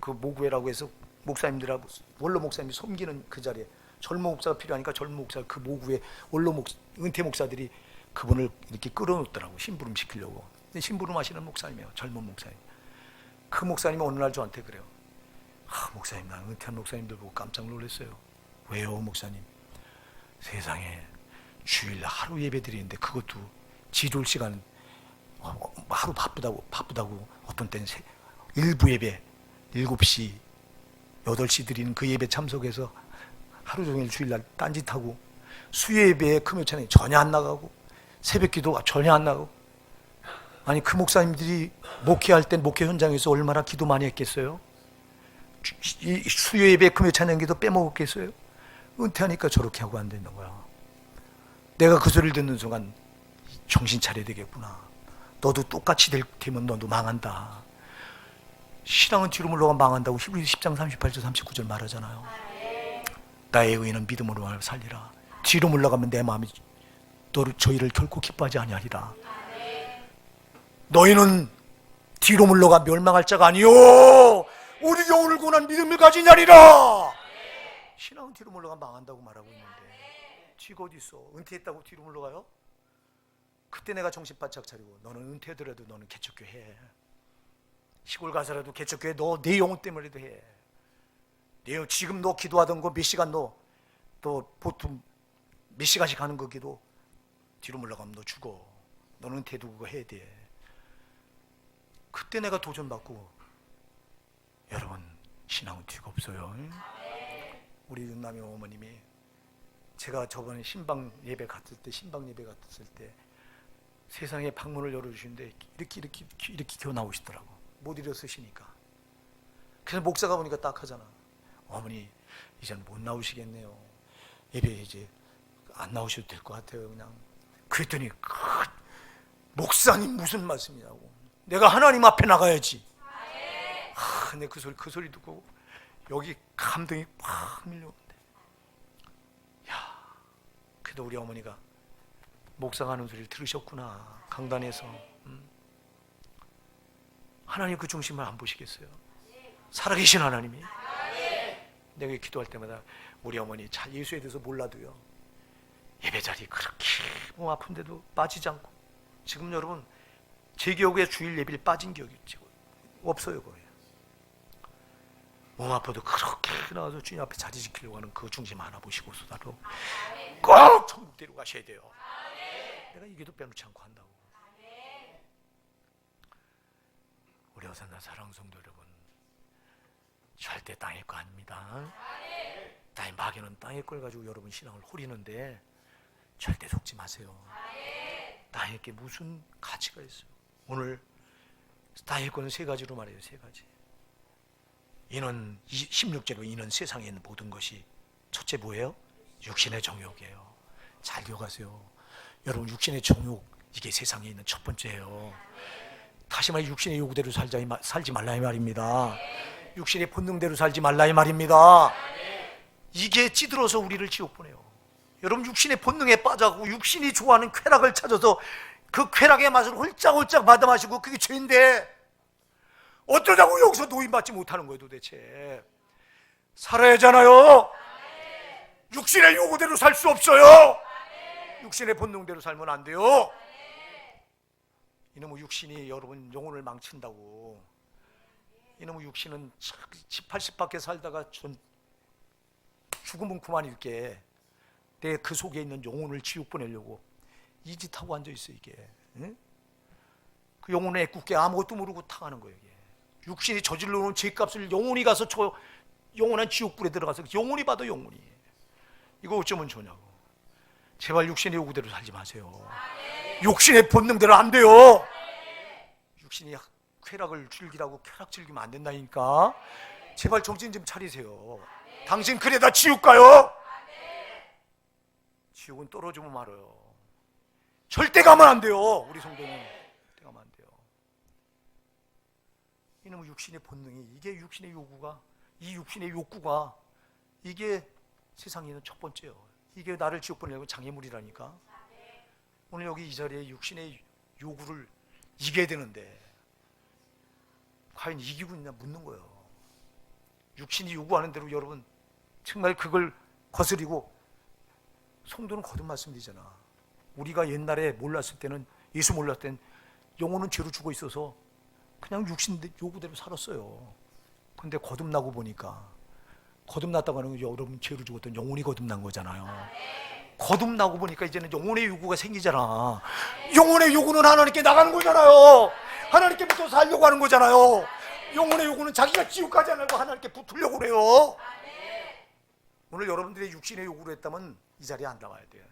모구회라고 해서 목사님들하고 원로 목사님이 섬기는 그 자리에 젊은 목사가 필요하니까 젊은 목사 그 모구회 은퇴 목사들이 그분을 이렇게 끌어놓더라고. 심부름 시키려고. 근데 심부름 하시는 목사님이에요. 젊은 목사님. 그 목사님이 어느 날 저한테 그래요. 목사님, 나 은퇴한 목사님들 보고 깜짝 놀랐어요. 왜요, 목사님? 세상에 주일 하루 예배 드리는데 그것도 지도할 시간 하루 바쁘다고 어떤 때는 일부 예배 7시 8시 드리는 그 예배 참석해서 하루 종일 주일날 딴짓하고 수요 예배에 금요찬에 전혀 안 나가고 새벽 기도 전혀 안 나가고. 아니 그 목사님들이 목회할 땐 목회 현장에서 얼마나 기도 많이 했겠어요? 수요 예배 금요 찬양기도 빼먹었겠어요? 은퇴하니까 저렇게 하고 안 되는 거야. 내가 그 소리를 듣는 순간 정신 차려야 되겠구나. 너도 똑같이 되면 너도 망한다. 신앙은 뒤로 물러가면 망한다고 히브리서 10장 38절 39절 말하잖아요. 나의 의인은 믿음으로 살리라. 뒤로 물러가면 내 마음이 저희를 결코 기뻐하지 아니하리라. 너희는 뒤로 물러가 멸망할 자가 아니요 오직 영혼을 구원한 믿음을 가지냐리라. 신앙은 뒤로 물러가면 망한다고 말하고 있는데 뒤가 어디 있어? 은퇴했다고 뒤로 물러가요? 그때 내가 정신 바짝 차리고 너는 은퇴하더라도 너는 개척교회 해. 시골 가서라도 개척교회 너 내 영혼 때문에라도 해. 지금 너 기도하던 거 몇 시간 또 보통 몇 시간씩 하는 거 기도 뒤로 물러가면 너 죽어. 너는 은퇴도 그거 해야 돼. 그때 내가 도전받고. 여러분 신앙은 뒤가 없어요. 우리 은남이 어머님이 제가 저번에 신방 예배 갔을 때 세상에 방문을 열어주시는데 이렇게 기어 나오시더라고. 못 일어서시니까. 그래서 목사가 보니까 딱 하잖아. 어머니 이제는 못 나오시겠네요. 예배 이제 안 나오셔도 될 것 같아요. 그냥. 그랬더니 목사님 무슨 말씀이냐고. 내가 하나님 앞에 나가야지. 근데 그 소리 듣고 여기 감동이 팍 밀려오는데, 야, 그래도 우리 어머니가 목사가 하는 소리를 들으셨구나. 강단에서. 하나님 그 중심을 안 보시겠어요? 살아계신 하나님이. 내가 기도할 때마다 우리 어머니 잘 예수에 대해서 몰라도요, 예배 자리 그렇게 몸 아픈데도 빠지지 않고. 지금 여러분 제 기억에 주일 예배를 빠진 기억이 없어요. 거의 몸 아파도 그렇게 나와서 주님 앞에 자리 지키려고 하는 그 중심 하나 보시고서라도 꼭 천국대로 가셔야 돼요. 내가 이게도 빼놓지 않고 한다고. 우리 어산나 사랑 성도 여러분, 절대 땅의 거 아닙니다. 땅의 마귀는 땅의 걸 가지고 여러분 신앙을 호리는데 절대 속지 마세요. 땅의 게 무슨 가치가 있어요? 오늘 땅의 거는 세 가지로 말해요. 세 가지. 이는 16절로 이는 세상에 있는 모든 것이 첫째 뭐예요? 육신의 정욕이에요. 잘 기억하세요. 여러분 육신의 정욕 이게 세상에 있는 첫 번째예요. 다시 말해 육신의 요구대로 살지 말라 이 말입니다. 육신의 본능대로 살지 말라 이 말입니다. 이게 찌들어서 우리를 지옥 보내요. 여러분 육신의 본능에 빠져고 육신이 좋아하는 쾌락을 찾아서 그 쾌락의 맛을 홀짝홀짝 받아 마시고 그게 죄인데 어쩌자고 여기서 노인받지 못하는 거예요 도대체. 살아야 하잖아요. 육신의 요구대로 살 수 없어요. 육신의 본능대로 살면 안 돼요. 이놈의 육신이 여러분 영혼을 망친다고. 이놈의 육신은 80밖에 살다가 죽으면 그만일게. 내 그 속에 있는 영혼을 지옥 보내려고 이 짓 하고 앉아있어 이게. 응? 그 영혼의 애꿎게 아무것도 모르고 당하는 거예요 이게. 육신이 저질러 놓은 죄값을 영혼이 가서 영원한 지옥불에 들어가서 영혼이 받아 영혼이. 이거 어쩌면 좋냐고. 제발 육신의 요구대로 살지 마세요. 육신의 본능대로 안 돼요. 육신이 쾌락을 즐기라고 쾌락 즐기면 안 된다니까. 제발 정신 좀 차리세요. 당신 그래다 지옥 가요. 지옥은 떨어지면 말아요. 절대 가면 안 돼요. 우리 성도는 절대 가면 안 돼요. 이놈의 육신의 본능이, 이게 육신의 요구가, 이 육신의 욕구가 이게 세상에 있는 첫 번째요. 이게 나를 지옥 보내려고 장애물이라니까. 오늘 여기 이 자리에 육신의 요구를 이겨야 되는데 과연 이기고 있냐 묻는 거예요. 육신이 요구하는 대로 여러분 정말 그걸 거스리고. 성도는 거듭 말씀드리잖아. 우리가 옛날에 몰랐을 때는, 예수 몰랐을 때는 영혼은 죄로 죽어 있어서 그냥 육신 요구대로 살았어요. 근데 거듭나고 보니까, 거듭났다고 하는 건 여러분 죄로 죽었던 영혼이 거듭난 거잖아요. 거듭나고 보니까 이제는 영혼의 요구가 생기잖아. 영혼의 요구는 하나님께 나가는 거잖아요. 하나님께부터 살려고 하는 거잖아요. 영혼의 요구는 자기가 지옥 가지 않고 하나님께 붙으려고 그래요. 오늘 여러분들이 육신의 요구로 했다면 이 자리에 안 나와야 돼요.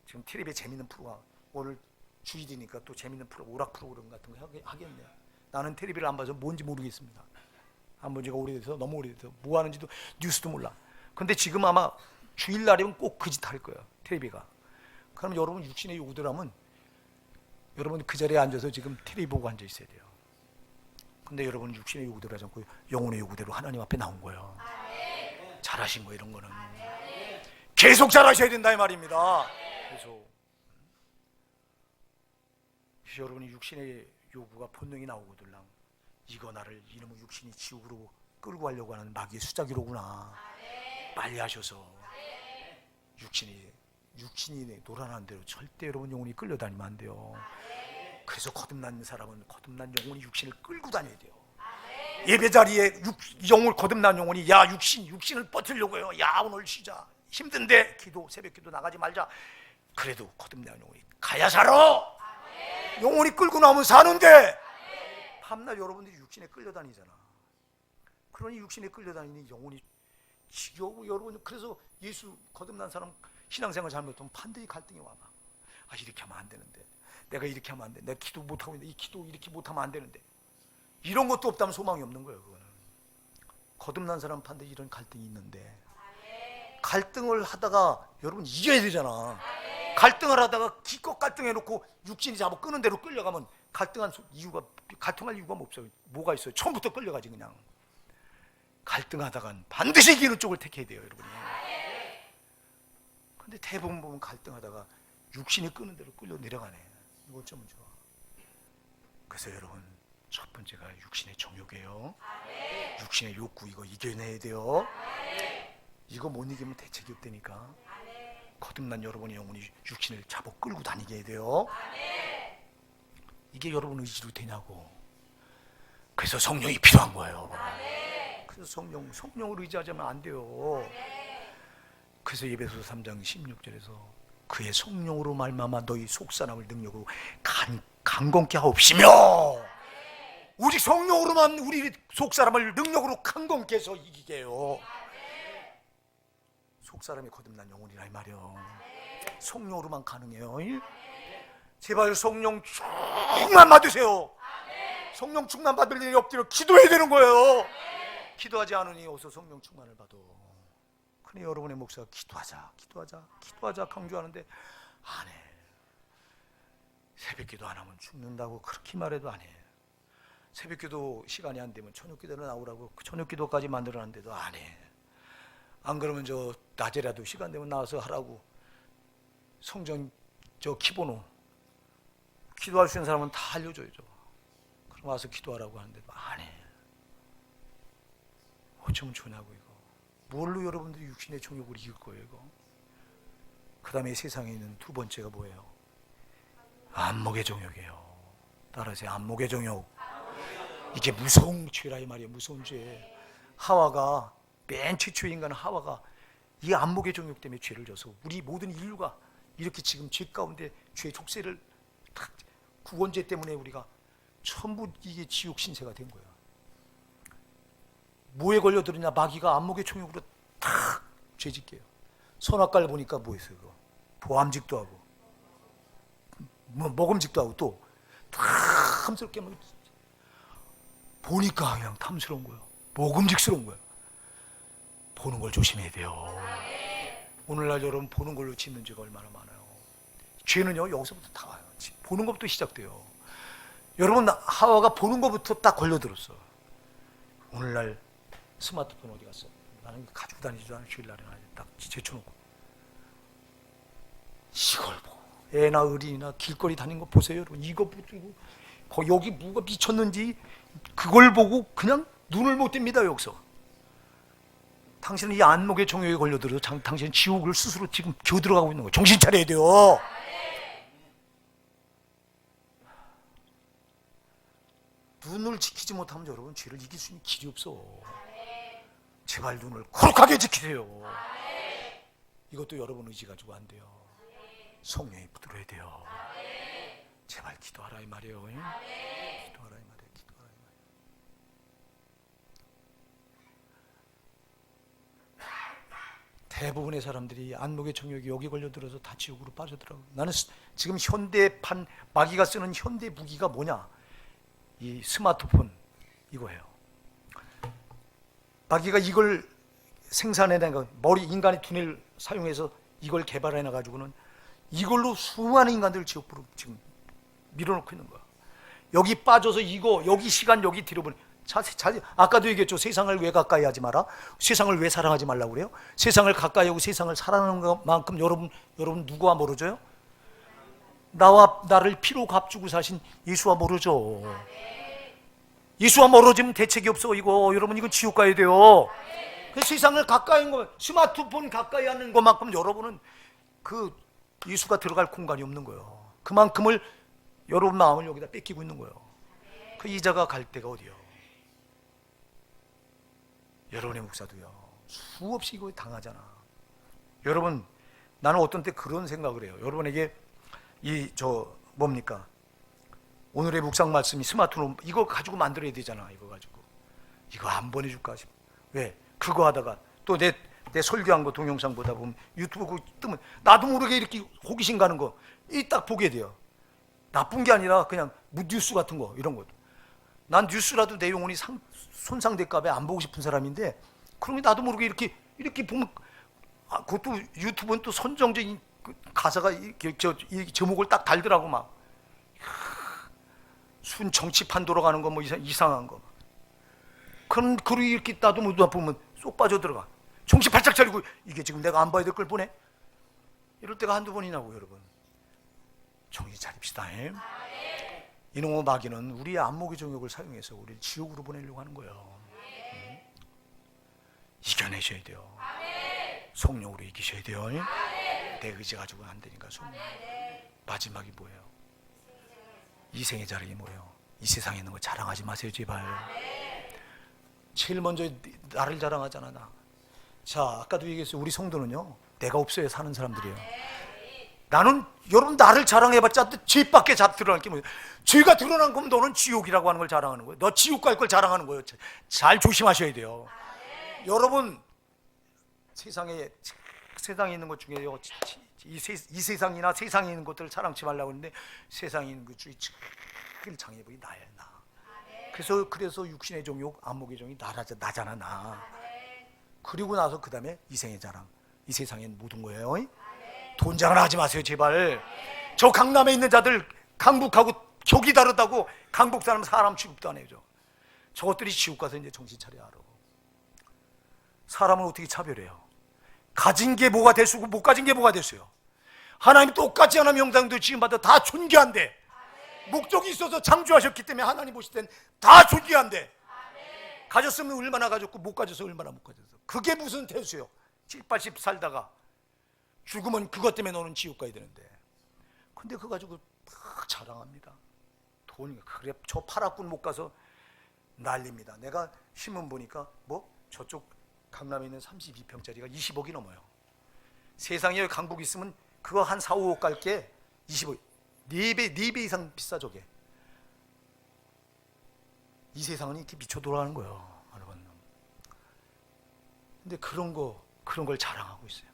지금 텔레비에 재밌는 프로가 오늘 주일이니까 또 재밌는 오락 프로그램 같은 거 하겠네요. 나는 텔레비를 안 봐서 뭔지 모르겠습니다. 안 본 지가 오래돼서, 너무 오래돼서 뭐 하는지도 뉴스도 몰라. 근데 지금 아마 주일날이면 꼭 그 짓 할 거예요, 텔레비가. 그럼 여러분 육신의 요구들 하면 여러분 그 자리에 앉아서 지금 텔레비 보고 앉아 있어야 돼요. 근데 여러분 육신의 요구대로 하지 않고 영혼의 요구대로 하나님 앞에 나온 거예요. 잘하신 거, 이런 거는 계속 잘하셔야 된다 이 말입니다. 그래서 여러분이 육신의 요구가 본능이 나오거들랑 이거 나를 이놈의 육신이 지옥으로 끌고 가려고 하는 마귀의 수작이로구나. 빨리 하셔서 육신이 노란한 대로 절대 여러분 영혼이 끌려다니면 안 돼요. 그래서 거듭난 사람은 거듭난 영혼이 육신을 끌고 다녀야 돼요. 예배 자리에 영을 거듭난 영혼이 야 육신을 버티려고 해요. 야 오늘 쉬자, 힘든데 새벽 기도 나가지 말자. 그래도 거듭난 영혼이 가야 살아. 영혼이 끌고 나오면 사는데 밤낮 여러분들이 육신에 끌려다니잖아. 그러니 육신에 끌려다니니 영혼이 지겨우고 여러분, 그래서 예수 거듭난 사람 신앙생활 잘못하면 반드시 갈등이 와. 아 이렇게 하면 안 되는데, 내가 이렇게 하면 안 돼, 내가 기도 못하고 있는데 이 기도 이렇게 못하면 안 되는데, 이런 것도 없다면 소망이 없는 거예요. 그거는 거듭난 사람 반드시 이런 갈등이 있는데, 갈등을 하다가 여러분 이겨야 되잖아. 갈등을 하다가 기껏 갈등해놓고 육신이 잡아 끄는 대로 끌려가면 갈등할 이유가 없어요. 뭐가 있어요? 처음부터 끌려가지. 그냥 갈등하다간 반드시 이기는 쪽을 택해야 돼요, 여러분이. 근데 대부분 보면 갈등하다가 육신이 끄는 대로 끌려 내려가네. 이거 어쩌면 좋아. 그래서 여러분 첫 번째가 육신의 정욕이에요. 육신의 욕구, 이거 이겨내야 돼요. 이거 못 이기면 대책이 없다니까. 거듭난 여러분의 영혼이 육신을 잡아 끌고 다니게 해야 돼요. 이게 여러분 의지로 되냐고. 그래서 성령이 필요한 거예요. 그래서 성령을 의지하자면 안 돼요. 그래서 에베소서 3장 16절에서 그의 성령으로 말미암아 너희 속사람을 능력으로 강건케 하옵시며, 오직 성령으로만 우리 속사람을 능력으로 강건케 해서 이기게 해요. 속사람이 거듭난 영혼이라 이 말이요. 성령으로만 가능해요. 제발 성령 충만 받으세요. 성령 충만 받을 일이 엎드려 기도해야 되는 거예요. 기도하지 않으니 어서 성령 충만을 받아. 그러니 여러분의 목사가 기도하자 강조하는데 안 해. 새벽기도 안 하면 죽는다고 그렇게 말해도 안 해. 새벽기도 시간이 안 되면 저녁기도를 나오라고 그 저녁기도까지 만들어놨는데도 안 해. 안 그러면 저 낮에라도 시간 되면 나와서 하라고 성전 저 키번호 기도할 수 있는 사람은 다 알려줘야죠. 그럼 와서 기도하라고 하는데도 안 해. 어쩌면 좋냐고. 이거 뭘로 여러분들이 육신의 정욕을 이길 거예요. 이거. 그 다음에 세상에 있는 두 번째가 뭐예요? 안목의 정욕이에요. 따라하세요. 안목의 정욕. 이게 무서운 죄라 이 말이에요. 무서운 죄. 하와가 맨 최초의 인간은 하와가 이 안목의 정욕 때문에 죄를 져서 우리 모든 인류가 이렇게 지금 죄 가운데 죄 족쇄를 탁 구원죄 때문에 우리가 전부 이게 지옥 신세가 된 거야. 뭐에 걸려들었냐? 마귀가 안목의 정욕으로 탁 죄짓게요. 선악과를 보니까 뭐 했어요? 그거? 보암직도 하고 뭐 먹음직도 하고 또 탐스럽게 보니까 그냥 탐스러운 거예요. 먹음직스러운 거예요. 보는 걸 조심해야 돼요. 오늘날 여러분 보는 걸로 짓는 죄가 얼마나 많아요. 죄는요 여기서부터 다 와요. 보는 것부터 시작돼요. 여러분 하와가 보는 것부터 딱 걸려들었어. 오늘날 스마트폰 어디 갔어? 나는 가지고 다니지도 않아. 주일날에 딱 제쳐놓고 이걸 보고 애나 어린이나 길거리 다니는 거 보세요. 여러분 이거 보고 여기 뭐가 미쳤는지 그걸 보고 그냥 눈을 못 뗍니다. 여기서 당신은 이 안목의 정욕에 걸려들어서 당신은 지옥을 스스로 지금 겨들어가고 있는 거예요. 정신 차려야 돼요. 눈을 지키지 못하면 여러분 죄를 이길 수 있는 길이 없어. 제발 눈을 거룩하게 지키세요. 이것도 여러분 의지 가지고 안 돼요. 성령이 붙들어야 돼요. 제발 기도하라 이 말이에요. 기도하라 이 말이에요. 기도하라 이 말이에요. 대부분의 사람들이 안목의 정욕이 여기 걸려들어서 다 지옥으로 빠져들어가고. 나는 지금 현대판 마귀가 쓰는 현대 무기가 뭐냐? 이 스마트폰 이거예요. 마귀가 이걸 생산해낸 거, 머리 인간의 두뇌를 사용해서 이걸 개발해내 가지고는 이걸로 수많은 인간들을 지옥으로 지금 밀어넣고 있는 거야. 여기 빠져서 이거 여기 시간 여기 뒤로 아까도 얘기했죠. 세상을 왜 가까이 하지 마라. 세상을 왜 사랑하지 말라고 그래요? 세상을 가까이 하고 세상을 사랑하는 것만큼 여러분 누구와 멀어져요? 나와 나를 피로 값주고 사신 예수와 멀어져. 예수와 멀어지면 대책이 없어. 여러분 이건 지옥 가야 돼요. 그 세상을 가까이 하는 거, 스마트폰 가까이 하는 것만큼 여러분은 그 예수가 들어갈 공간이 없는 거예요. 그만큼을 여러분 마음을 여기다 뺏기고 있는 거예요. 그 이자가 갈 데가 어디요? 여러분의 목사도요. 수없이 이거 당하잖아. 여러분, 나는 어떤 때 그런 생각을 해요. 여러분에게 뭡니까? 오늘의 묵상 말씀이 스마트폰 이거 가지고 만들어야 되잖아. 이거 안 보내줄까 싶어. 왜? 그거 하다가 또 내 설교한 거 동영상 보다 보면 유튜브 그거 뜨면 나도 모르게 이렇게 호기심 가는 거 이 딱 보게 돼요. 나쁜 게 아니라 그냥 뉴스 같은 거 이런 거. 난 뉴스라도 내 영혼이 손상될까 봐 안 보고 싶은 사람인데 그러면 나도 모르게 이렇게 보면 그것도 유튜브는 또 선정적인 가사가 이 제목을 딱 달더라고 막. 순 정치판 돌아가는 거 뭐 이상한 거. 그리고 이렇게 나도 못 보면 쏙 빠져 들어가. 정신 바짝 차리고 이게 지금 내가 안 봐야 될 걸 보네. 이럴 때가 한두 번이냐고 여러분. 정신 차립시다. 이놈의 마귀는 우리의 안목의 정욕을 사용해서 우리를 지옥으로 보내려고 하는 거예요. 이겨내셔야 돼요. 성령으로 이기셔야 돼요. 내 의지 가지고는 안 되니까 성령. 마지막이 뭐예요? 이생의 자랑이 뭐예요? 이 세상에 있는 거 자랑하지 마세요 제발. 제일 먼저 나를 자랑하잖아 나. 자 아까도 얘기했어요. 우리 성도는요 내가 없어야 사는 사람들이에요. 나는 여러분 나를 자랑해봤자 죄밖에 드러날 게 뭐예요? 죄가 드러난 거면 너는 지옥이라고 하는 걸 자랑하는 거예요. 너 지옥 갈 걸 자랑하는 거예요. 잘 조심하셔야 돼요. 여러분 세상에 있는 것 중에요 이 세상이나 세상에 있는 것들을 자랑치 말라고 하는데 세상에 있는 것 중에 제일 장애물이 나야 나. 그래서 육신의 정욕, 안목의 정이 나잖아 나. 그리고 나서 그 다음에 이생의 자랑. 이 세상엔 모든 거예요. 돈장을 하지 마세요 제발. 저 강남에 있는 자들 강북하고 격이 다르다고 강북 사람 취급도 안 해요. 저것들이 지옥 가서 이제 정신 차려 알아. 사람을 어떻게 차별해요? 가진 게 뭐가 됐고 못 가진 게 뭐가 됐어요? 하나님 똑같이 하나 명상도 지금받아 다 존귀한데 목적이 있어서 창조하셨기 때문에 하나님 보실 땐 다 존귀한데 가졌으면 얼마나 가졌고 못 가져서 얼마나 못 가져서 그게 무슨 대수요? 7, 80 살다가 죽으면 그것 때문에 너는 지옥 가야 되는데 근데 그거 가지고 막 자랑합니다. 돈 그래 저 파라군 못 가서 난립니다. 내가 신문 보니까 저쪽 강남에 있는 32평짜리가 20억이 넘어요. 세상에 강북 있으면 그거 한 4, 5억 갈게 20억 4배 이상 비싸 저게. 이 세상은 이렇게 미쳐 돌아가는 거예요 여러분. 근데 그런 걸 자랑하고 있어요.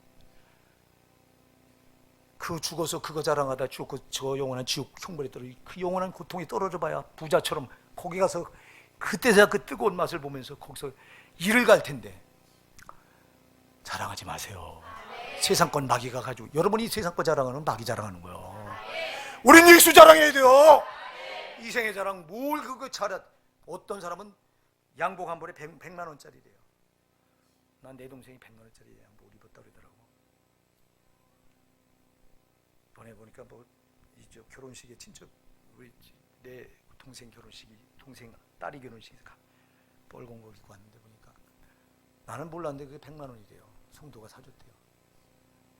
그 죽어서 그거 자랑하다 죽고 저 영원한 지옥 형벌에 떨어져 그 영원한 고통에 떨어져 봐야 부자처럼 거기 가서 그때서야 그 뜨거운 맛을 보면서 거기서 일을 갈 텐데 자랑하지 마세요. 세상 건 마귀가 가지고 여러분이 세상 거 자랑하는 마귀 자랑하는 거예요. 우린 예수 자랑해야 돼요. 이생의 자랑 뭘 그거 잘해. 어떤 사람은 양복 한 벌에 100만 원짜리래요. 난 내 동생이 100만 원짜리 양복을 입었다 그러더라고. 이번에 보니까 이제 결혼식에 친척 우리 내 동생 결혼식이 동생 딸이 결혼식에 뻘건 거 입고 왔는데 보니까 나는 몰랐는데 그게 100만 원이래요. 성도가 사줬대요.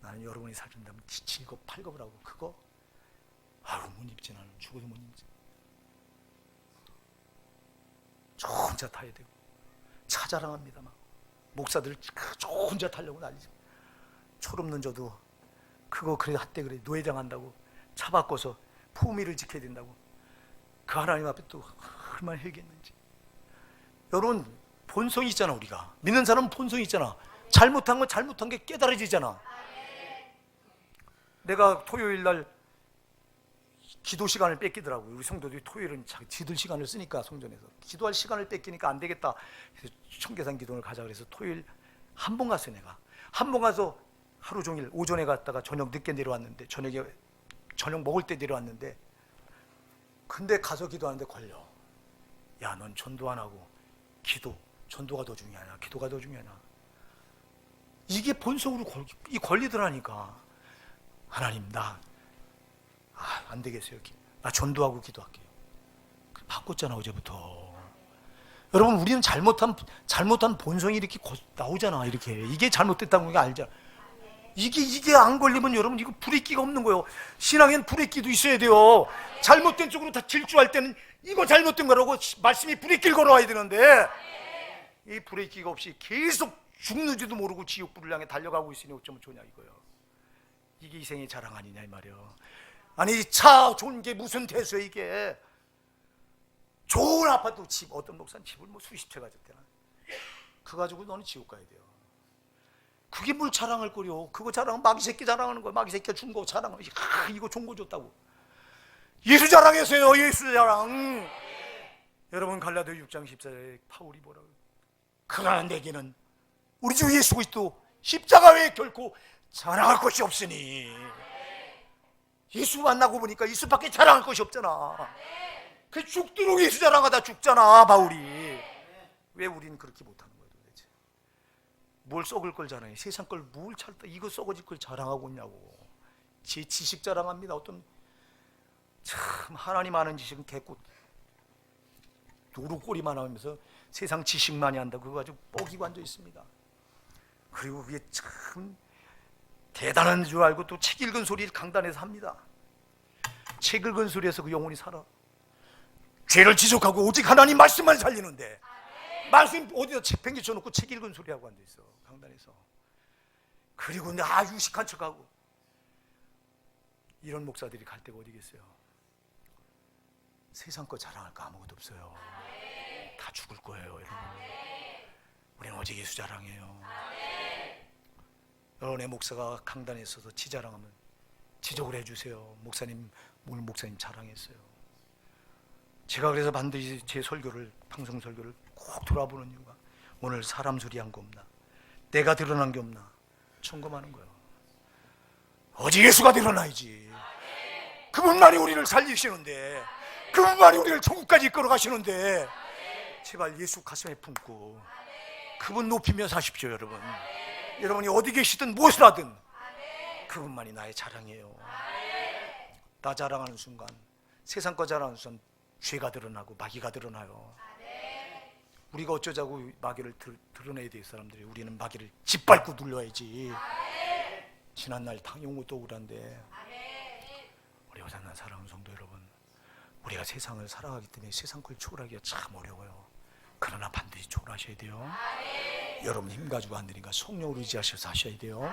나는 여러분이 사준다면 7급 8급을 하고 그거 못 입지. 나는 죽어도 못 입지. 좋은 차 타야 되고 차 자랑합니다. 막 목사들 좋은 차 타려고 난리죠. 철없는 저도 그거 그래 한때 그래 노회장 한다고 차 바꿔서 품위를 지켜야 된다고 그 하나님 앞에 또 얼마나 회개했는지. 여러분 본성이 있잖아. 우리가 믿는 사람은 본성이 있잖아. 잘못한 건 잘못한 게 깨달아지잖아. 내가 토요일 날 기도 시간을 뺏기더라고요. 우리 성도들이 토요일은 지들 시간을 쓰니까 성전에서 기도할 시간을 뺏기니까 안 되겠다. 그래서 청계산 기도를 가자 그래서 토요일 한 번 갔어요. 내가 한 번 가서 하루 종일 오전에 갔다가 저녁 늦게 내려왔는데 저녁 먹을 때 내려왔는데 근데 가서 기도하는데 걸려. 야, 넌 전도 안 하고 전도가 더 중요하냐? 기도가 더 중요하냐? 이게 본성으로 걸리더라니까. 하나님 안 되겠어요. 나 전도하고 기도할게요. 바꿨잖아 어제부터. 여러분 우리는 잘못한 본성이 이렇게 나오잖아. 이렇게 이게 잘못됐다는 거 알잖아. 이게 안 걸리면 여러분 이거 불이끼가 없는 거예요. 신앙엔 불이끼도 있어야 돼요. 잘못된 쪽으로 다 질주할 때는 이거 잘못된 거라고 말씀이 불이끼를 걸어와야 되는데 이 불이끼가 없이 계속 죽는지도 모르고 지옥불을 향해 달려가고 있으니 어쩌면 좋냐 이거예요. 이게 이생의 자랑 아니냐 이 말이에요. 아니 차 좋은 게 무슨 대수야 이게. 좋은 아파트 집 어떤 목사는 집을 뭐 수십 채 가졌대나. 그거 가지고 너는 지옥 가야 돼요. 그게 뭘 자랑할 거려. 그거 자랑은 마귀 새끼 자랑하는 거야. 마귀 새끼가 준 거 자랑하는 거야. 이거 좋은 거 줬다고. 예수 자랑했어요. 예수 자랑. 여러분 갈라디아 6장 14절에 바울이 뭐라고? 그러나 내게는 우리 주 예수 그리스도 십자가 외에 결코 자랑할 것이 없으니. 예수 만나고 보니까 예수밖에 자랑할 것이 없잖아. 그 죽도록 예수 자랑하다 죽잖아 바울이. 왜 우리는 그렇게 못하는 거야 도대체? 뭘 썩을 걸 자랑해? 세상 걸 뭘 찾다 이거 썩어질 걸 자랑하고 있냐고. 제 지식 자랑합니다. 어떤 참 하나님 아는 지식은 개꽃 노루꼬리만 하면서 세상 지식 많이 한다 그거 가지고 뻐기고 앉아 있습니다. 그리고 그게 참 대단한 줄 알고 또 책 읽은 소리를 강단에서 합니다. 책 읽은 소리에서 그 영혼이 살아. 죄를 지적하고 오직 하나님 말씀만 살리는데 말씀 어디다 책 팽개쳐놓고 책 읽은 소리하고 앉아있어 강단에서. 그리고 나 유식한 척하고. 이런 목사들이 갈 데가 어디겠어요. 세상 거 자랑할 거 아무것도 없어요. 다 죽을 거예요 여러분. 우리는 오직 예수 자랑해요. 여러분의 목사가 강단에 있어서 지 자랑하면 지적을 해주세요. 목사님 오늘 목사님 자랑했어요. 제가 그래서 반드시 제 설교를 방송 설교를 꼭 돌아보는 이유가 오늘 사람 소리 한 거 없나, 내가 드러난 게 없나 점검하는 거예요. 오직 예수가 드러나야지. 그분만이 우리를 살리시는데, 그분만이 우리를 천국까지 이끌어 가시는데 제발 예수 가슴에 품고 그분 높이며 사십시오. 여러분 여러분이 어디 계시든 무엇을 하든 그분만이 나의 자랑이에요. 나 자랑하는 순간, 세상 거 자랑하는 순간 죄가 드러나고 마귀가 드러나요. 우리가 어쩌자고 마귀를 드러내야 돼. 사람들이. 우리는 마귀를 짓밟고 눌러야지. 지난날 당연 것도 억울한데 우리 어장난 사랑하는 성도 여러분, 우리가 세상을 살아가기 때문에 세상 걸 초월하기가 참 어려워요. 그러나 반드시 초월하셔야 돼요. 여러분 힘 가지고 안 되니까 성령으로 의지하셔서 하셔야 돼요.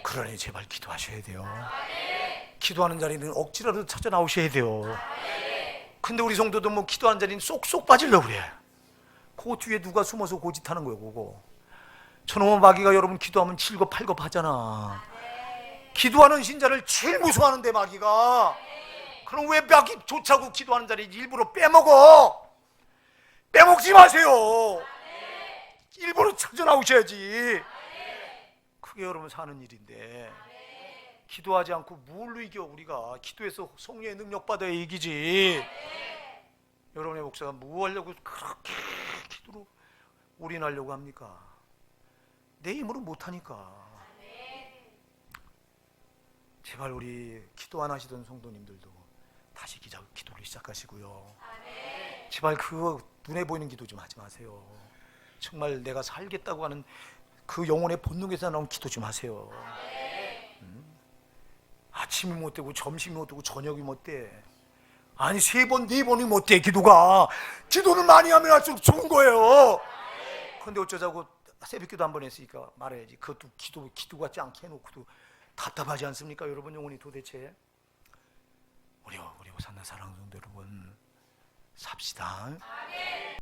그러니 제발 기도하셔야 돼요. 기도하는 자리는 억지라도 찾아 나오셔야 돼요. 근데 우리 성도도 뭐 기도하는 자리는 쏙쏙 빠지려고 그래. 그 뒤에 누가 숨어서 고짓하는 거예요. 그거 저놈의 마귀가 여러분 기도하면 7겁 8겁 하잖아. 기도하는 신자를 제일 무서워하는데 마귀가. 그럼 왜 마귀 쫓아고 기도하는 자리 일부러 빼먹어? 빼먹지 마세요. 일부러 찾아 나오셔야지. 그게 여러분 사는 일인데 기도하지 않고 뭘로 이겨? 우리가 기도해서 성령의 능력 받아야 이기지. 여러분의 목사가 뭐 하려고 그렇게 기도로 올인하려고 합니까? 내 힘으로 못하니까. 제발 우리 기도 안 하시던 성도님들도 다시 기도를 시작하시고요. 제발 그거 눈에 보이는 기도 좀 하지 마세요. 정말 내가 살겠다고 하는 그 영혼의 본능에서 나온 기도 좀 하세요. 아침이 못 되고 점심이 못 되고 저녁이 못 돼. 아니 3번 4번이 못 돼. 기도를 많이 하면 할수록 좋은 거예요. 근데 어쩌자고 새벽기도 한 번 했으니까 말해야지. 그것도 기도 같지 않게 해놓고도 답답하지 않습니까? 여러분 영혼이 도대체. 우리 오산나 사랑하는 성도 여러분, 삽시다.